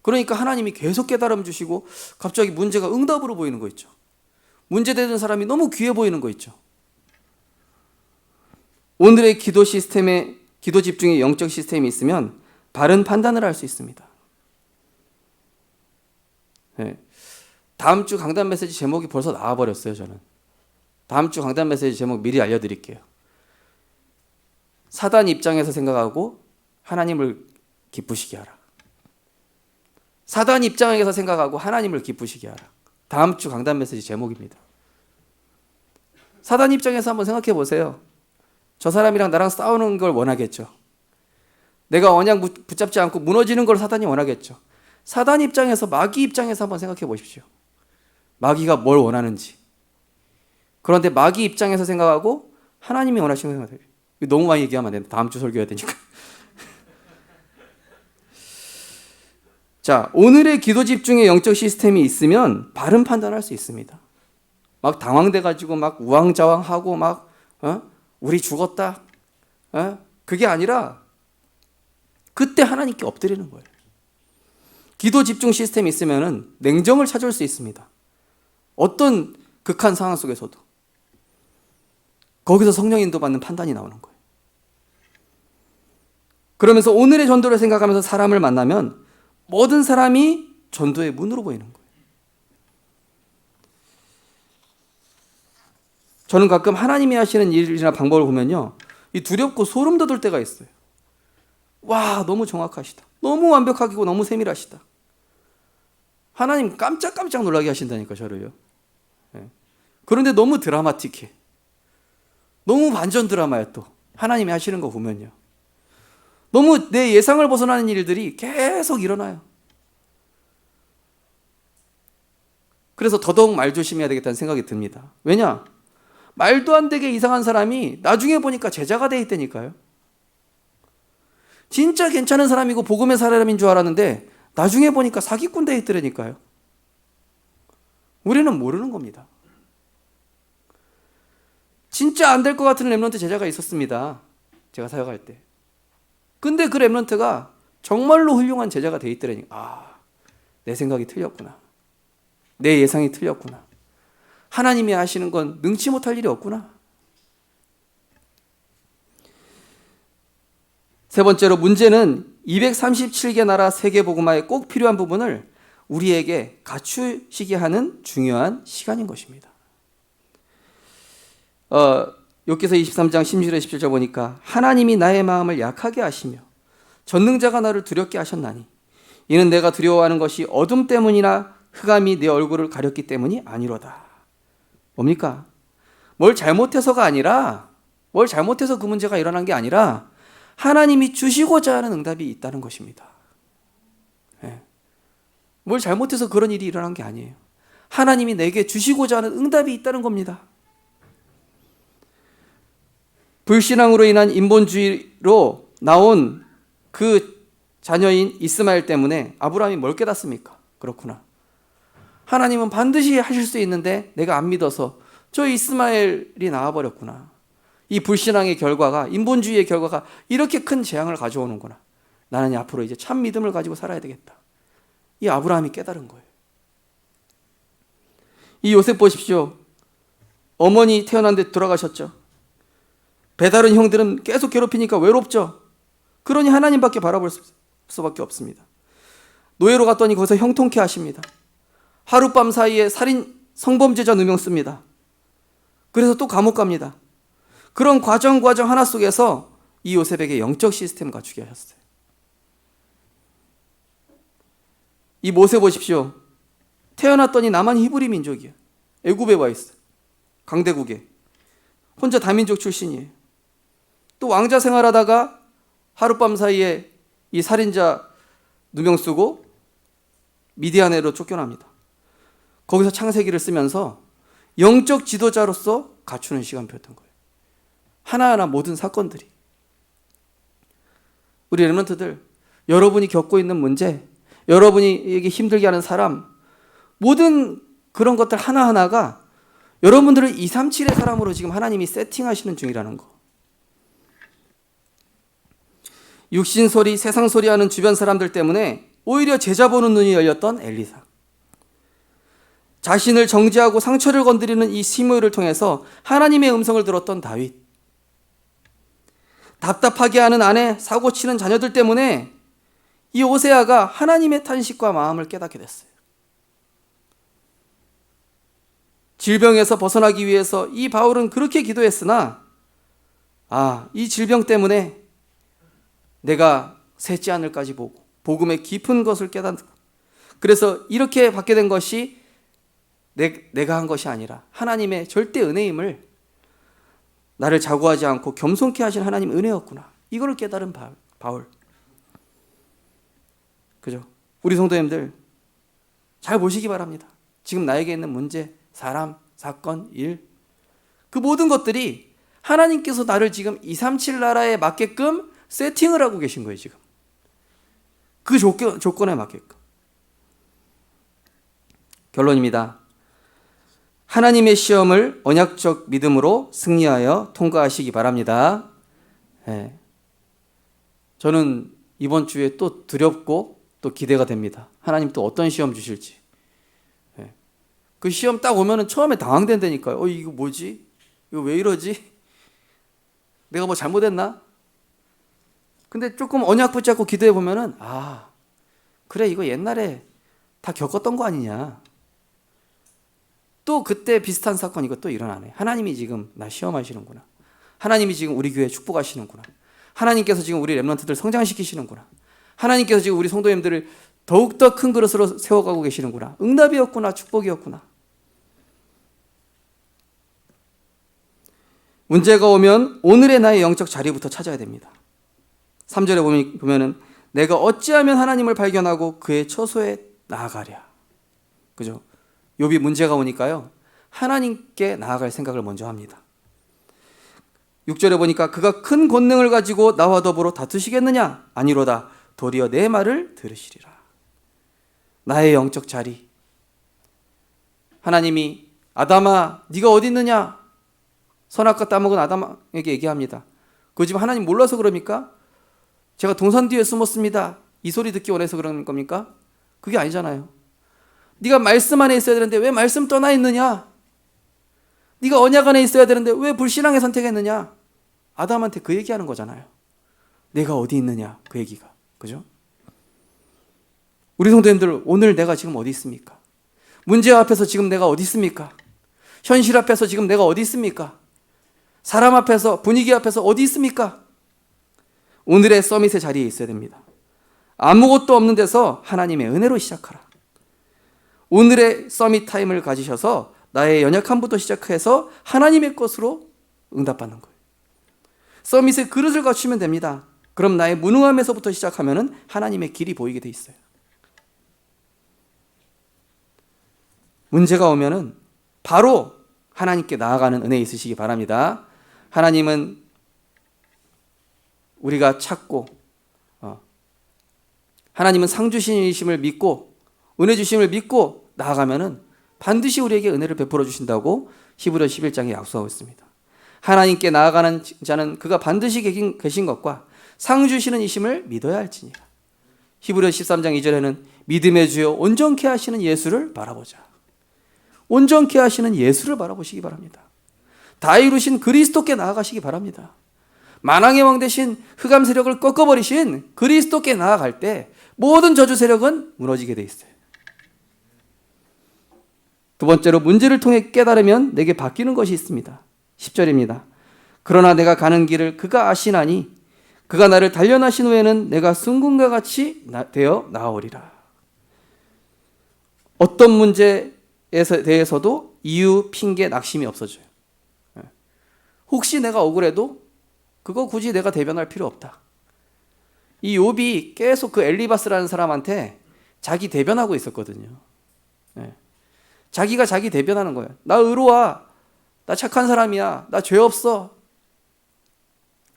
그러니까 하나님이 계속 깨달음 주시고 갑자기 문제가 응답으로 보이는 거 있죠. 문제되는 사람이 너무 귀해 보이는 거 있죠. 오늘의 기도 시스템에, 기도 집중의 영적 시스템이 있으면 바른 판단을 할 수 있습니다. 네. 다음 주 강단 메시지 제목이 벌써 나와버렸어요. 저는 다음 주 강단 메시지 제목 미리 알려드릴게요. 사단 입장에서 생각하고 하나님을 기쁘시게 하라. 사단 입장에서 생각하고 하나님을 기쁘시게 하라. 다음 주 강단 메시지 제목입니다. 사단 입장에서 한번 생각해 보세요. 저 사람이랑 나랑 싸우는 걸 원하겠죠. 내가 언약 붙잡지 않고 무너지는 걸 사단이 원하겠죠. 사단 입장에서, 마귀 입장에서 한번 생각해 보십시오. 마귀가 뭘 원하는지. 그런데 마귀 입장에서 생각하고 하나님이 원하시는 걸 생각해요. 너무 많이 얘기하면 안 된다. 다음 주 설교해야 되니까. 자, 오늘의 기도 집중의 영적 시스템이 있으면 바른 판단할 수 있습니다. 막 당황돼가지고 막 우왕좌왕하고 막 우리 죽었다. 그게 아니라 그때 하나님께 엎드리는 거예요. 기도 집중 시스템이 있으면 냉정을 찾을 수 있습니다. 어떤 극한 상황 속에서도. 거기서 성령 인도받는 판단이 나오는 거예요. 그러면서 오늘의 전도를 생각하면서 사람을 만나면 모든 사람이 전도의 문으로 보이는 거예요. 저는 가끔 하나님이 하시는 일이나 방법을 보면요, 이 두렵고 소름 돋을 때가 있어요. 와, 너무 정확하시다. 너무 완벽하고 너무 세밀하시다. 하나님 깜짝깜짝 놀라게 하신다니까, 저를요. 그런데 너무 드라마틱해. 너무 반전 드라마야. 또 하나님이 하시는 거 보면요, 너무 내 예상을 벗어나는 일들이 계속 일어나요. 그래서 더더욱 말 조심해야 되겠다는 생각이 듭니다. 왜냐? 말도 안 되게 이상한 사람이 나중에 보니까 제자가 돼 있다니까요. 진짜 괜찮은 사람이고 복음의 사람인 줄 알았는데 나중에 보니까 사기꾼 돼 있더라니까요. 우리는 모르는 겁니다. 진짜 안 될 것 같은 렘넌트 제자가 있었습니다. 제가 사역할 때. 근데 그 렘넌트가 정말로 훌륭한 제자가 돼 있더라니. 내 생각이 틀렸구나. 내 예상이 틀렸구나. 하나님이 하시는 건 능치 못할 일이 없구나. 세 번째로, 문제는 237개 나라 세계복음화에 꼭 필요한 부분을 우리에게 갖추시게 하는 중요한 시간인 것입니다. 욥기서 23장 16절 17절 보니까 하나님이 나의 마음을 약하게 하시며 전능자가 나를 두렵게 하셨나니 이는 내가 두려워하는 것이 어둠 때문이나 흑암이 내 얼굴을 가렸기 때문이 아니로다. 뭡니까? 뭘 잘못해서가 아니라, 뭘 잘못해서 그 문제가 일어난 게 아니라 하나님이 주시고자 하는 응답이 있다는 것입니다. 뭘 잘못해서 그런 일이 일어난 게 아니에요. 하나님이 내게 주시고자 하는 응답이 있다는 겁니다. 불신앙으로 인한 인본주의로 나온 그 자녀인 이스마엘 때문에 아브라함이 뭘 깨닫습니까? 그렇구나. 하나님은 반드시 하실 수 있는데 내가 안 믿어서 저 이스마엘이 나와버렸구나. 이 불신앙의 결과가, 인본주의의 결과가 이렇게 큰 재앙을 가져오는구나. 나는 앞으로 이제 참 믿음을 가지고 살아야 되겠다. 이 아브라함이 깨달은 거예요. 이 요셉 보십시오. 어머니 태어났는데 돌아가셨죠. 배다른 형들은 계속 괴롭히니까 외롭죠. 그러니 하나님밖에 바라볼 수밖에 없습니다. 노예로 갔더니 거기서 형통케 하십니다. 하룻밤 사이에 살인 성범죄자 누명 씁니다. 그래서 또 감옥 갑니다. 그런 과정 하나 속에서 이 요셉에게 영적 시스템을 갖추게 하셨어요. 이 모세 보십시오. 태어났더니 나만 히브리 민족이에요. 애굽에 와 있어요. 강대국에. 혼자 다민족 출신이에요. 또 왕자 생활하다가 하룻밤 사이에 이 살인자 누명 쓰고 미디안으로 쫓겨납니다. 거기서 창세기를 쓰면서 영적 지도자로서 갖추는 시간표였던 거예요. 하나하나 모든 사건들이. 우리 렘넌트들, 여러분이 겪고 있는 문제, 여러분이 힘들게 하는 사람, 모든 그런 것들 하나하나가 여러분들을 237의 사람으로 지금 하나님이 세팅하시는 중이라는 거. 육신 소리, 세상 소리하는 주변 사람들 때문에 오히려 제자 보는 눈이 열렸던 엘리사. 자신을 정죄하고 상처를 건드리는 이 시므를 통해서 하나님의 음성을 들었던 다윗. 답답하게 하는 아내, 사고치는 자녀들 때문에 이 오세아가 하나님의 탄식과 마음을 깨닫게 됐어요. 질병에서 벗어나기 위해서 이 바울은 그렇게 기도했으나 이 질병 때문에 내가 셋째 하늘까지 보고 복음의 깊은 것을 깨닫는, 그래서 이렇게 받게 된 것이 내가 한 것이 아니라 하나님의 절대 은혜임을, 나를 자고하지 않고 겸손케 하신 하나님 은혜였구나, 이걸 깨달은 바울. 그죠? 우리 성도님들 잘 보시기 바랍니다. 지금 나에게 있는 문제, 사람, 사건, 일, 그 모든 것들이 하나님께서 나를 지금 237 나라에 맞게끔 세팅을 하고 계신 거예요. 지금 그 조건에 맞게끔. 결론입니다. 하나님의 시험을 언약적 믿음으로 승리하여 통과하시기 바랍니다. 저는 이번 주에 또 두렵고 또 기대가 됩니다. 하나님 또 어떤 시험 주실지. 그 시험 딱 오면은 처음에 당황된다니까요. 이거 뭐지? 이거 왜 이러지? 내가 뭐 잘못했나? 근데 조금 언약 붙잡고 기도해 보면은 그래, 이거 옛날에 다 겪었던 거 아니냐. 또 그때 비슷한 사건 이거 또 일어나네. 하나님이 지금 나 시험하시는구나. 하나님이 지금 우리 교회 축복하시는구나. 하나님께서 지금 우리 렘넌트들 성장시키시는구나. 하나님께서 지금 우리 성도님들을 더욱더 큰 그릇으로 세워가고 계시는구나. 응답이었구나. 축복이었구나. 문제가 오면 오늘의 나의 영적 자리부터 찾아야 됩니다. 3절에 보면은 내가 어찌하면 하나님을 발견하고 그의 처소에 나아가랴. 그죠? 욥이 문제가 오니까요, 하나님께 나아갈 생각을 먼저 합니다. 6절에 보니까 그가 큰 권능을 가지고 나와 더불어 다투시겠느냐? 아니로다. 도리어 내 말을 들으시리라. 나의 영적 자리. 하나님이 아담아 네가 어디 있느냐? 선악과 따먹은 아담에게 얘기합니다. 그 집 하나님 몰라서 그럽니까? 제가 동산 뒤에 숨었습니다. 이 소리 듣기 원해서 그러는 겁니까? 그게 아니잖아요. 네가 말씀 안에 있어야 되는데 왜 말씀 떠나 있느냐? 네가 언약 안에 있어야 되는데 왜 불신앙에 선택했느냐? 아담한테 그 얘기하는 거잖아요. 내가 어디 있느냐, 그 얘기가. 그죠? 우리 성도님들, 오늘 내가 지금 어디 있습니까? 문제 앞에서 지금 내가 어디 있습니까? 현실 앞에서 지금 내가 어디 있습니까? 사람 앞에서, 분위기 앞에서 어디 있습니까? 오늘의 서밋의 자리에 있어야 됩니다. 아무것도 없는 데서 하나님의 은혜로 시작하라. 오늘의 서밋 타임을 가지셔서 나의 연약함부터 시작해서 하나님의 것으로 응답받는 거예요. 서밋의 그릇을 갖추면 됩니다. 그럼 나의 무능함에서부터 시작하면 하나님의 길이 보이게 돼 있어요. 문제가 오면은 바로 하나님께 나아가는 은혜 있으시기 바랍니다. 하나님은 우리가 찾고 하나님은 상 주신이심을 믿고 은혜 주심을 믿고 나아가면은 반드시 우리에게 은혜를 베풀어 주신다고 히브리서 11장에 약속하고 있습니다. 하나님께 나아가는 자는 그가 반드시 계신 것과 상 주시는 이심을 믿어야 할지니라. 히브리서 13장 2절에는 믿음의 주요 온전케 하시는 예수를 바라보자. 온전케 하시는 예수를 바라보시기 바랍니다. 다 이루신 그리스도께 나아가시기 바랍니다. 만왕의 왕 대신 흑암 세력을 꺾어버리신 그리스도께 나아갈 때 모든 저주 세력은 무너지게 돼 있어요. 두 번째로 문제를 통해 깨달으면 내게 바뀌는 것이 있습니다. 10절입니다. 그러나 내가 가는 길을 그가 아시나니 그가 나를 단련하신 후에는 내가 순금과 같이 되어 나아오리라. 어떤 문제에 대해서도 이유, 핑계, 낙심이 없어져요. 혹시 내가 억울해도 그거 굳이 내가 대변할 필요 없다. 이 욥이 계속 그 엘리바스라는 사람한테 자기 대변하고 있었거든요. 자기가 자기 대변하는 거예요. 나 의로와, 나 착한 사람이야, 나 죄 없어.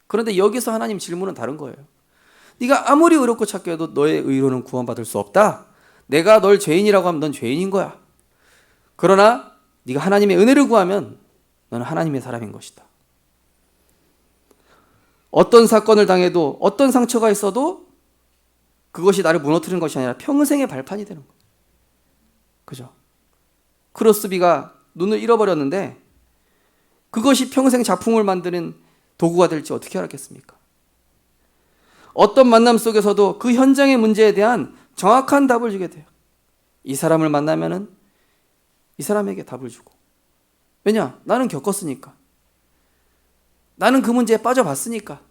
그런데 여기서 하나님 질문은 다른 거예요. 네가 아무리 의롭고 착하게 해도 너의 의로는 구원받을 수 없다. 내가 널 죄인이라고 하면 넌 죄인인 거야. 그러나 네가 하나님의 은혜를 구하면 너는 하나님의 사람인 것이다. 어떤 사건을 당해도 어떤 상처가 있어도 그것이 나를 무너뜨리는 것이 아니라 평생의 발판이 되는 거예요. 그죠? 크로스비가 눈을 잃어버렸는데 그것이 평생 작품을 만드는 도구가 될지 어떻게 알았겠습니까? 어떤 만남 속에서도 그 현장의 문제에 대한 정확한 답을 주게 돼요. 이 사람을 만나면은 이 사람에게 답을 주고. 왜냐? 나는 겪었으니까. 나는 그 문제에 빠져봤으니까.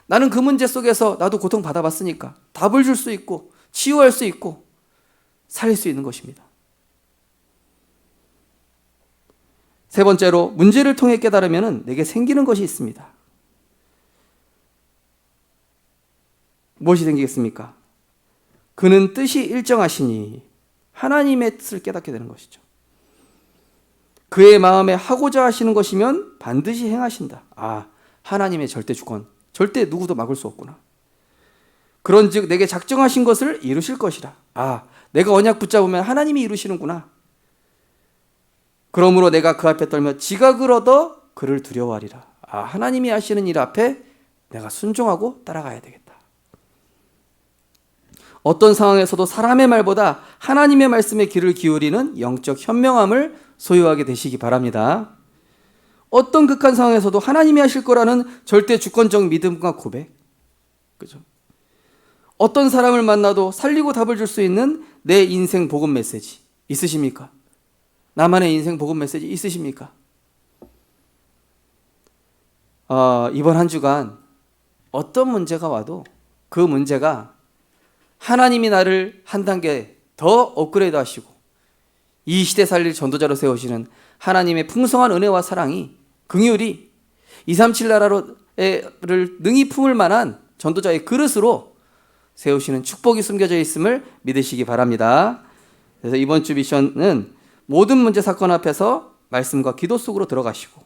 나는 그 문제 속에서 나도 고통받아봤으니까 답을 줄 수 있고 치유할 수 있고 살릴 수 있는 것입니다. 세 번째로, 문제를 통해 깨달으면 내게 생기는 것이 있습니다. 무엇이 생기겠습니까? 그는 뜻이 일정하시니 하나님의 뜻을 깨닫게 되는 것이죠. 그의 마음에 하고자 하시는 것이면 반드시 행하신다. 아, 하나님의 절대 주권, 절대 누구도 막을 수 없구나. 그런즉 내게 작정하신 것을 이루실 것이라. 아, 내가 언약 붙잡으면 하나님이 이루시는구나. 그러므로 내가 그 앞에 떨며 지각을 얻어 그를 두려워하리라. 아, 하나님이 하시는 일 앞에 내가 순종하고 따라가야 되겠다. 어떤 상황에서도 사람의 말보다 하나님의 말씀에 귀를 기울이는 영적 현명함을 소유하게 되시기 바랍니다. 어떤 극한 상황에서도 하나님이 하실 거라는 절대 주권적 믿음과 고백. 그죠? 어떤 사람을 만나도 살리고 답을 줄 수 있는 내 인생 복음 메시지 있으십니까? 나만의 인생 복음 메시지 있으십니까? 이번 한 주간 어떤 문제가 와도 그 문제가 하나님이 나를 한 단계 더 업그레이드 하시고 이 시대 살릴 전도자로 세우시는 하나님의 풍성한 은혜와 사랑이, 긍휼이 237 나라를 능히 품을 만한 전도자의 그릇으로 세우시는 축복이 숨겨져 있음을 믿으시기 바랍니다. 그래서 이번 주 미션은 모든 문제 사건 앞에서 말씀과 기도 속으로 들어가시고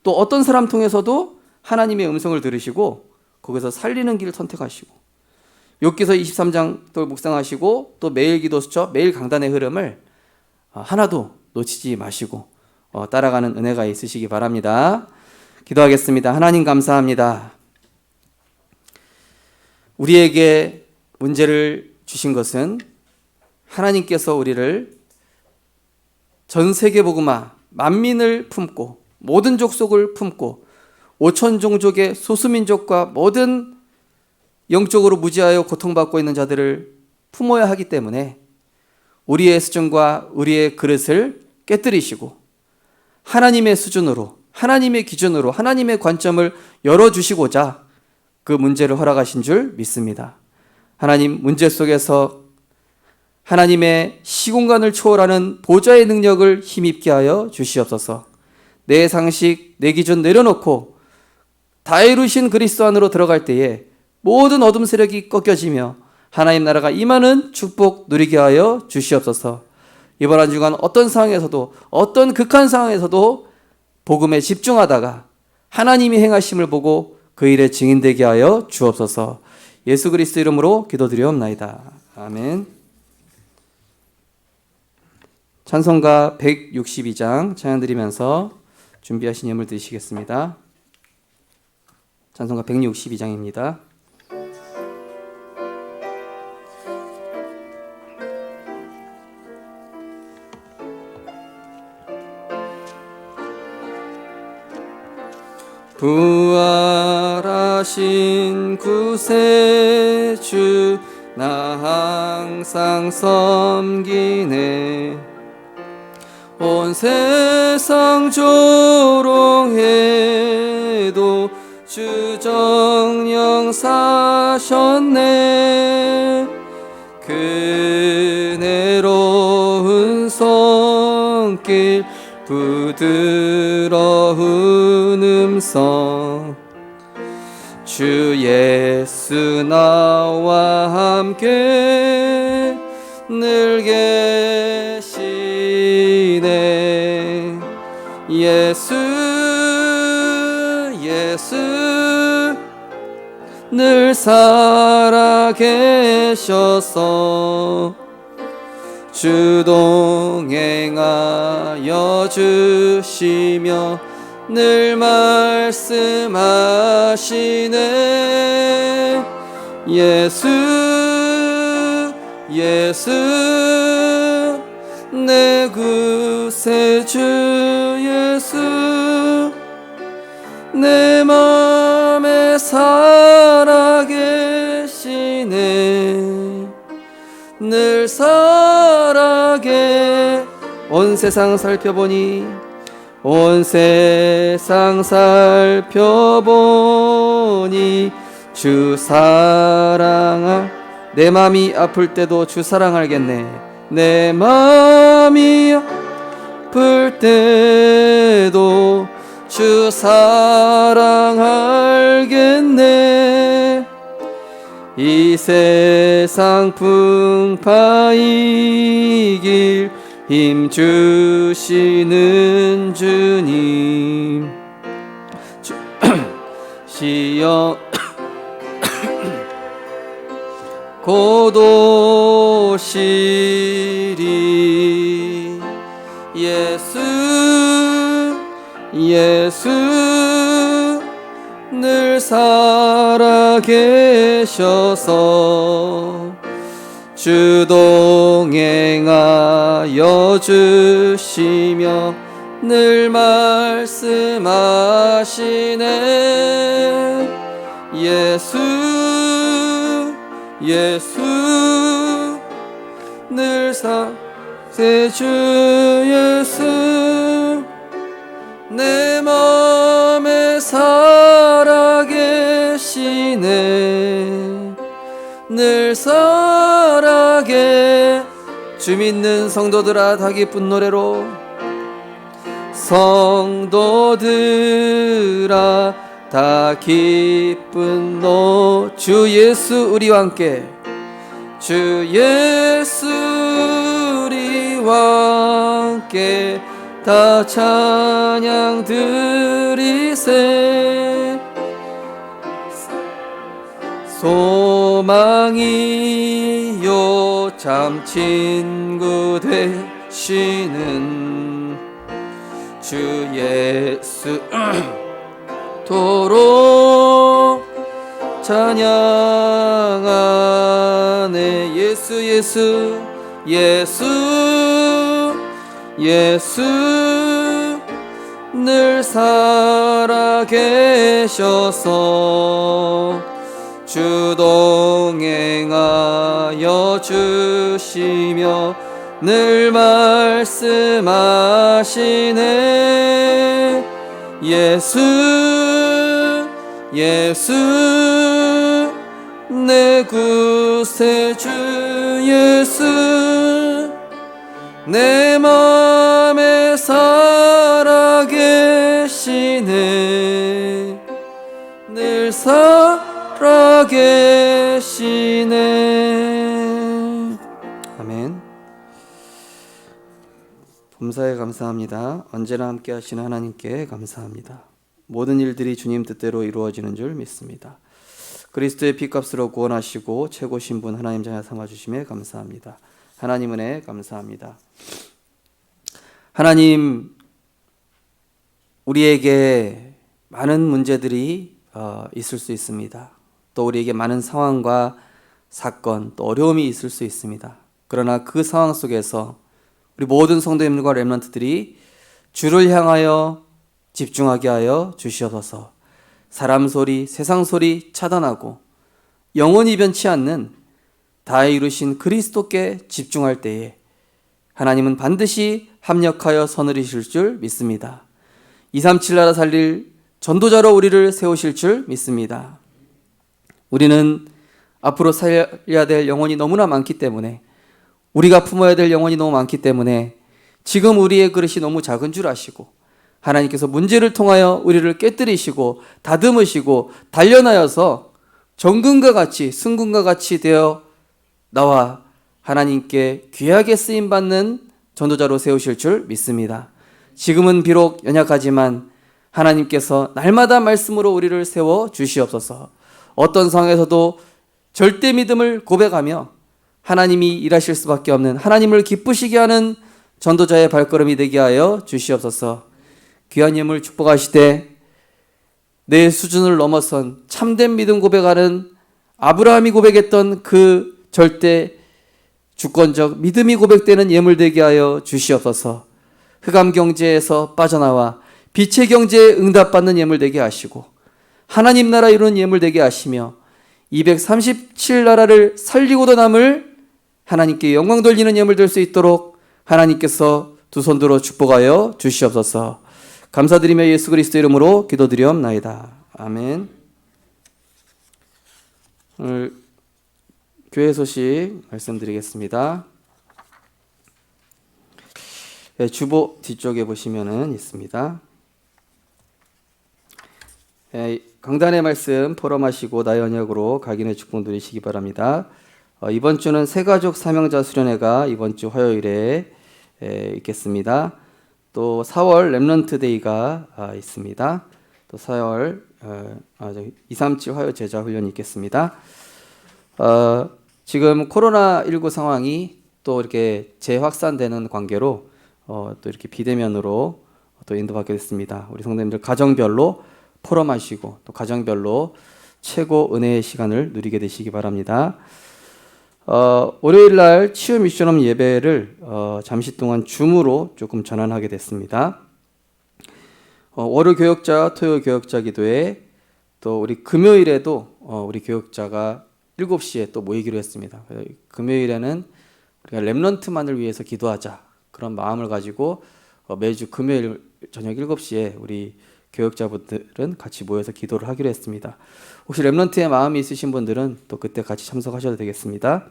또 어떤 사람 통해서도 하나님의 음성을 들으시고 거기서 살리는 길을 선택하시고 욥기서 23장 또 묵상하시고 또 매일 기도 수첩, 매일 강단의 흐름을 하나도 놓치지 마시고 따라가는 은혜가 있으시기 바랍니다. 기도하겠습니다. 하나님 감사합니다. 우리에게 문제를 주신 것은 하나님께서 우리를 전 세계 복음화, 만민을 품고 모든 족속을 품고 5천 종족의 소수민족과 모든 영적으로 무지하여 고통받고 있는 자들을 품어야 하기 때문에 우리의 수준과 우리의 그릇을 깨뜨리시고 하나님의 수준으로, 하나님의 기준으로, 하나님의 관점을 열어주시고자 그 문제를 허락하신 줄 믿습니다. 하나님, 문제 속에서 하나님의 시공간을 초월하는 보좌의 능력을 힘입게 하여 주시옵소서. 내 상식, 내 기준 내려놓고 다 이루신 그리스도 안으로 들어갈 때에 모든 어둠 세력이 꺾여지며 하나님 나라가 임하는 축복 누리게 하여 주시옵소서. 이번 한 주간 어떤 상황에서도, 어떤 극한 상황에서도 복음에 집중하다가 하나님이 행하심을 보고 그 일에 증인되게 하여 주옵소서. 예수 그리스도 이름으로 기도드리옵나이다. 아멘. 찬송가 162장 찬양 드리면서 준비하신 예물 드시겠습니다. 찬송가 162장입니다. 부활하신 구세주 나 항상 섬기네. 온 세상 조롱해도 주 정령 사셨네. 그네로운 손길 부드러운 음성 주 예수 나와 함께 늘 계시네. 예수 늘 살아 계셔서 주 동행하여 주시며 늘 말씀하시네. 예수 예수 내 구세주 예수 내 맘에 살아계시네. 늘 살아계 온 세상 살펴보니 온 세상 살펴보니 주 사랑할 내 맘이 아플 때도 주 사랑 알겠네. 내 맘이 아플 때도 주 사랑 알겠네. 이 세상 풍파의 길 힘주시는 주님 시영 고도시리 예수 예수 늘 살아계셔서 주 동행하여 주시며 늘 말씀하시네. 예수 예수 늘 살아계주 예수 내 맘에 살아계시네. 늘 살아계 주 믿는 성도들아 다 기쁜 노래로 성도들아 다 기쁜 노 주 예수 우리와 함께 주 예수 우리와 함께 다 찬양 드리세. 소망이요 참 친구 되시는 주 예수 도록 찬양하네. 예수 예수 예수 예수 늘 살아계셔서 주 동행하여 주시며 늘 말씀하시네. 예수 예수 내 구세주 예수 내 맘에 살아계시네. 늘 살아계시네. 아멘. 범사에 감사합니다. 언제나 함께 하시는 하나님께 감사합니다. 모든 일들이 주님 뜻대로 이루어지는 줄 믿습니다. 그리스도의 피값으로 구원하시고 최고 신분 하나님 자녀 삼아주심에 감사합니다. 하나님 은혜 감사합니다. 하나님, 우리에게 많은 문제들이 있을 수 있습니다. 또 우리에게 많은 상황과 사건, 또 어려움이 있을 수 있습니다. 그러나 그 상황 속에서 우리 모든 성도님들과 렘넌트들이 주를 향하여 집중하게 하여 주시옵소서. 사람 소리, 세상 소리 차단하고 영원히 변치 않는 다 이루신 그리스도께 집중할 때에 하나님은 반드시 합력하여 서늘이실 줄 믿습니다. 237 나라 살릴 전도자로 우리를 세우실 줄 믿습니다. 우리는 앞으로 살려야 될 영혼이 너무나 많기 때문에, 우리가 품어야 될 영혼이 너무 많기 때문에 지금 우리의 그릇이 너무 작은 줄 아시고 하나님께서 문제를 통하여 우리를 깨뜨리시고 다듬으시고 단련하여서 정금과 같이 승금과 같이 되어 나와 하나님께 귀하게 쓰임받는 전도자로 세우실 줄 믿습니다. 지금은 비록 연약하지만 하나님께서 날마다 말씀으로 우리를 세워 주시옵소서. 어떤 상황에서도 절대 믿음을 고백하며 하나님이 일하실 수밖에 없는, 하나님을 기쁘시게 하는 전도자의 발걸음이 되게 하여 주시옵소서. 귀한 예물 축복하시되 내 수준을 넘어선 참된 믿음 고백하는 아브라함이 고백했던 그 절대 주권적 믿음이 고백되는 예물 되게 하여 주시옵소서. 흑암 경제에서 빠져나와 빛의 경제에 응답받는 예물 되게 하시고 하나님 나라 이루는 예물 되게 하시며 237나라를 살리고도 남을 하나님께 영광 돌리는 예물 될 수 있도록 하나님께서 두 손 들어 축복하여 주시옵소서. 감사드리며 예수 그리스도 이름으로 기도드리옵나이다. 아멘. 오늘 교회 소식 말씀드리겠습니다. 네, 주보 뒤쪽에 보시면은 있습니다. 네, 강단의 말씀 포럼하시고 나의 언약으로 각인의 축복 누리시기 바랍니다. 이번 주는 새가족 사명자 수련회가 이번 주 화요일에 있겠습니다. 또 4월 렘넌트 데이가 있습니다. 또 4월 237 화요 제자 훈련이 있겠습니다. 지금 코로나19 상황이 또 이렇게 재확산되는 관계로 또 이렇게 비대면으로 또 인도받게 됐습니다. 우리 성도님들 가정별로 포럼하시고 또 가정별로 최고 은혜의 시간을 누리게 되시기 바랍니다. 월요일 날 치유 미션홈 예배를 잠시 동안 줌으로 조금 전환하게 됐습니다. 월요 교역자, 토요 교역자 기도회, 또 우리 금요일에도 우리 교역자가 7시에 또 모이기로 했습니다. 금요일에는 우리가 렘넌트만을 위해서 기도하자 그런 마음을 가지고 매주 금요일 저녁 7시에 우리 교역자분들은 같이 모여서 기도를 하기로 했습니다. 혹시 렘넌트의 마음이 있으신 분들은 또 그때 같이 참석하셔도 되겠습니다.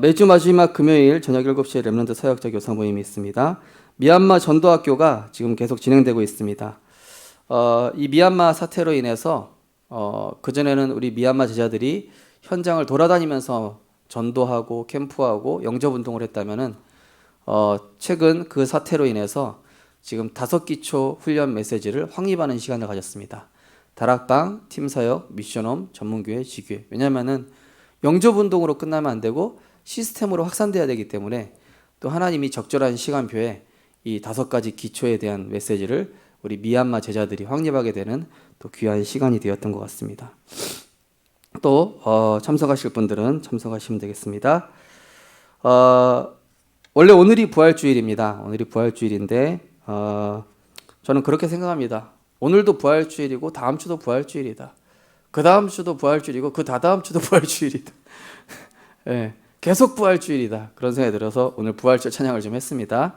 매주 마지막 금요일 저녁 7시에 렘넌트 사역자 교사 모임이 있습니다. 미얀마 전도학교가 지금 계속 진행되고 있습니다. 이 미얀마 사태로 인해서 그전에는 우리 미얀마 제자들이 현장을 돌아다니면서 전도하고 캠프하고 영접운동을 했다면은 최근 그 사태로 인해서 지금 5기초 훈련 메시지를 확립하는 시간을 가졌습니다. 다락방, 팀사역, 미션홈, 전문교회, 지교회. 왜냐하면은 영접운동으로 끝나면 안 되고 시스템으로 확산돼야 되기 때문에 또 하나님이 적절한 시간표에 이 5가지 기초에 대한 메시지를 우리 미얀마 제자들이 확립하게 되는 또 귀한 시간이 되었던 것 같습니다. 또 참석하실 분들은 참석하시면 되겠습니다. 원래 오늘이 부활주일입니다. 오늘이 부활주일인데 저는 그렇게 생각합니다. 오늘도 부활주일이고 다음 주도 부활주일이다. 그 다음 주도 부활주일이고 그 다다음 주도 부활주일이다. 네, 계속 부활주일이다. 그런 생각이 들어서 오늘 부활절 찬양을 좀 했습니다.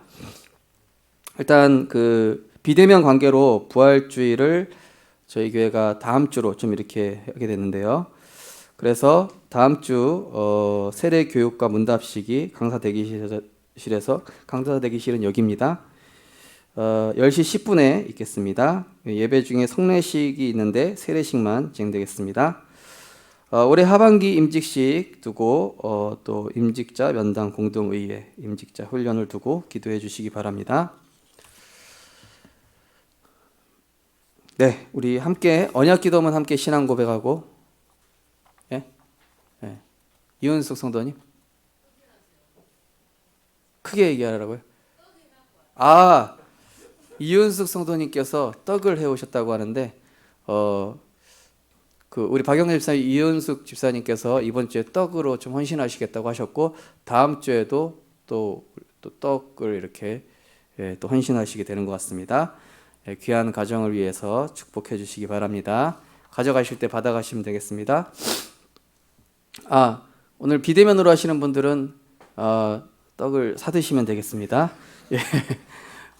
일단 그 비대면 관계로 부활주일을 저희 교회가 다음 주로 좀 이렇게 하게 됐는데요. 그래서 다음 주 세례 교육과 문답식이 강사 대기실에서 강사 대기실은 여기입니다. 10시 10분에 있겠습니다. 예배 중에 성례식이 있는데 세례식만 진행되겠습니다. 올해 하반기 임직식 두고 또 임직자 면담 공동의회 임직자 훈련을 두고 기도해 주시기 바랍니다. 네, 우리 함께 언약기도문 함께 신앙 고백하고 이은숙 성도님 크게 얘기하라고요? 이은숙 성도님께서 떡을 해오셨다고 하는데 우리 박영래 집사님, 이은숙 집사님께서 이번 주에 떡으로 좀 헌신하시겠다고 하셨고 다음 주에도 또 떡을 이렇게 또 헌신하시게 되는 것 같습니다. 귀한 가정을 위해서 축복해 주시기 바랍니다. 가져가실 때 받아가시면 되겠습니다. 오늘 비대면으로 하시는 분들은 떡을 사드시면 되겠습니다.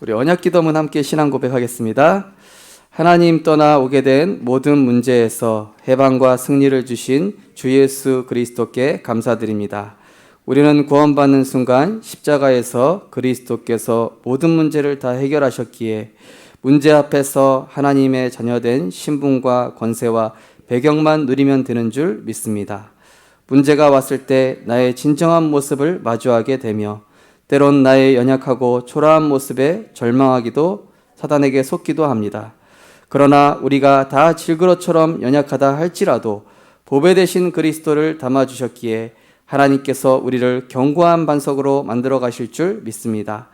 우리 언약기도문 함께 신앙 고백하겠습니다. 하나님 떠나 오게 된 모든 문제에서 해방과 승리를 주신 주 예수 그리스도께 감사드립니다. 우리는 구원받는 순간 십자가에서 그리스도께서 모든 문제를 다 해결하셨기에 문제 앞에서 하나님의 자녀된 신분과 권세와 배경만 누리면 되는 줄 믿습니다. 문제가 왔을 때 나의 진정한 모습을 마주하게 되며 때론 나의 연약하고 초라한 모습에 절망하기도 사단에게 속기도 합니다. 그러나 우리가 다 질그릇처럼 연약하다 할지라도 보배 되신 그리스도를 담아주셨기에 하나님께서 우리를 견고한 반석으로 만들어 가실 줄 믿습니다.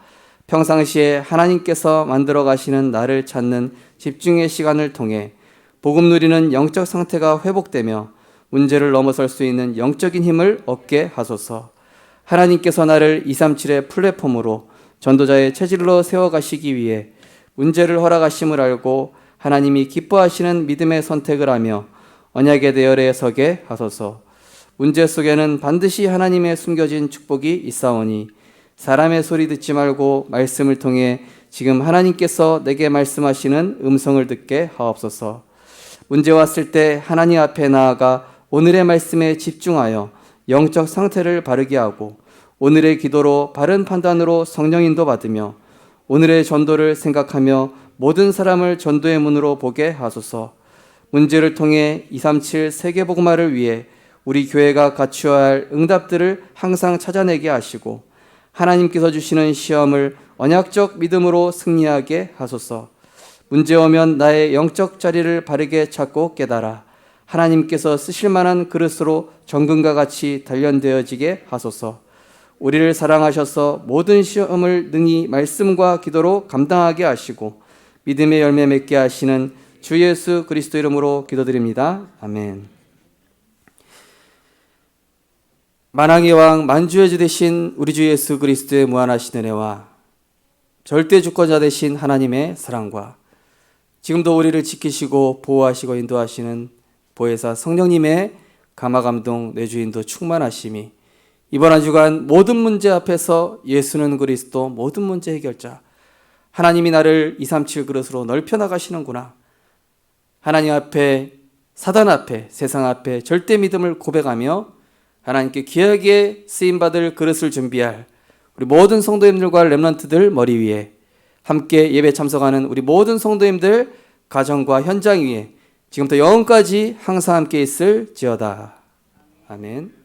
평상시에 하나님께서 만들어 가시는 나를 찾는 집중의 시간을 통해 복음 누리는 영적 상태가 회복되며 문제를 넘어설 수 있는 영적인 힘을 얻게 하소서. 하나님께서 나를 237의 플랫폼으로 전도자의 체질로 세워가시기 위해 문제를 허락하심을 알고 하나님이 기뻐하시는 믿음의 선택을 하며 언약의 대열에 서게 하소서. 문제 속에는 반드시 하나님의 숨겨진 축복이 있사오니 사람의 소리 듣지 말고 말씀을 통해 지금 하나님께서 내게 말씀하시는 음성을 듣게 하옵소서. 문제 왔을 때 하나님 앞에 나아가 오늘의 말씀에 집중하여 영적 상태를 바르게 하고 오늘의 기도로 바른 판단으로 성령 인도 받으며 오늘의 전도를 생각하며 모든 사람을 전도의 문으로 보게 하소서. 문제를 통해 237 세계복음화를 위해 우리 교회가 갖추어야 할 응답들을 항상 찾아내게 하시고 하나님께서 주시는 시험을 언약적 믿음으로 승리하게 하소서. 문제 오면 나의 영적 자리를 바르게 찾고 깨달아 하나님께서 쓰실 만한 그릇으로 정금과 같이 단련되어지게 하소서. 우리를 사랑하셔서 모든 시험을 능히 말씀과 기도로 감당하게 하시고 믿음의 열매 맺게 하시는 주 예수 그리스도 이름으로 기도드립니다. 아멘. 만왕의 왕 만주의 주 되신 우리 주 예수 그리스도의 무한하신 은혜와 절대 주권자 되신 하나님의 사랑과 지금도 우리를 지키시고 보호하시고 인도하시는 보혜사 성령님의 감화감동 내주인도 충만하심이 이번 한 주간 모든 문제 앞에서 예수는 그리스도 모든 문제 해결자, 하나님이 나를 237 그릇으로 넓혀 나가시는구나, 하나님 앞에 사단 앞에 세상 앞에 절대 믿음을 고백하며 하나님께 귀하게 쓰임받을 그릇을 준비할 우리 모든 성도님들과 렘넌트들 머리 위에 함께 예배 참석하는 우리 모든 성도님들 가정과 현장 위에 지금부터 영원까지 항상 함께 있을지어다. 아멘.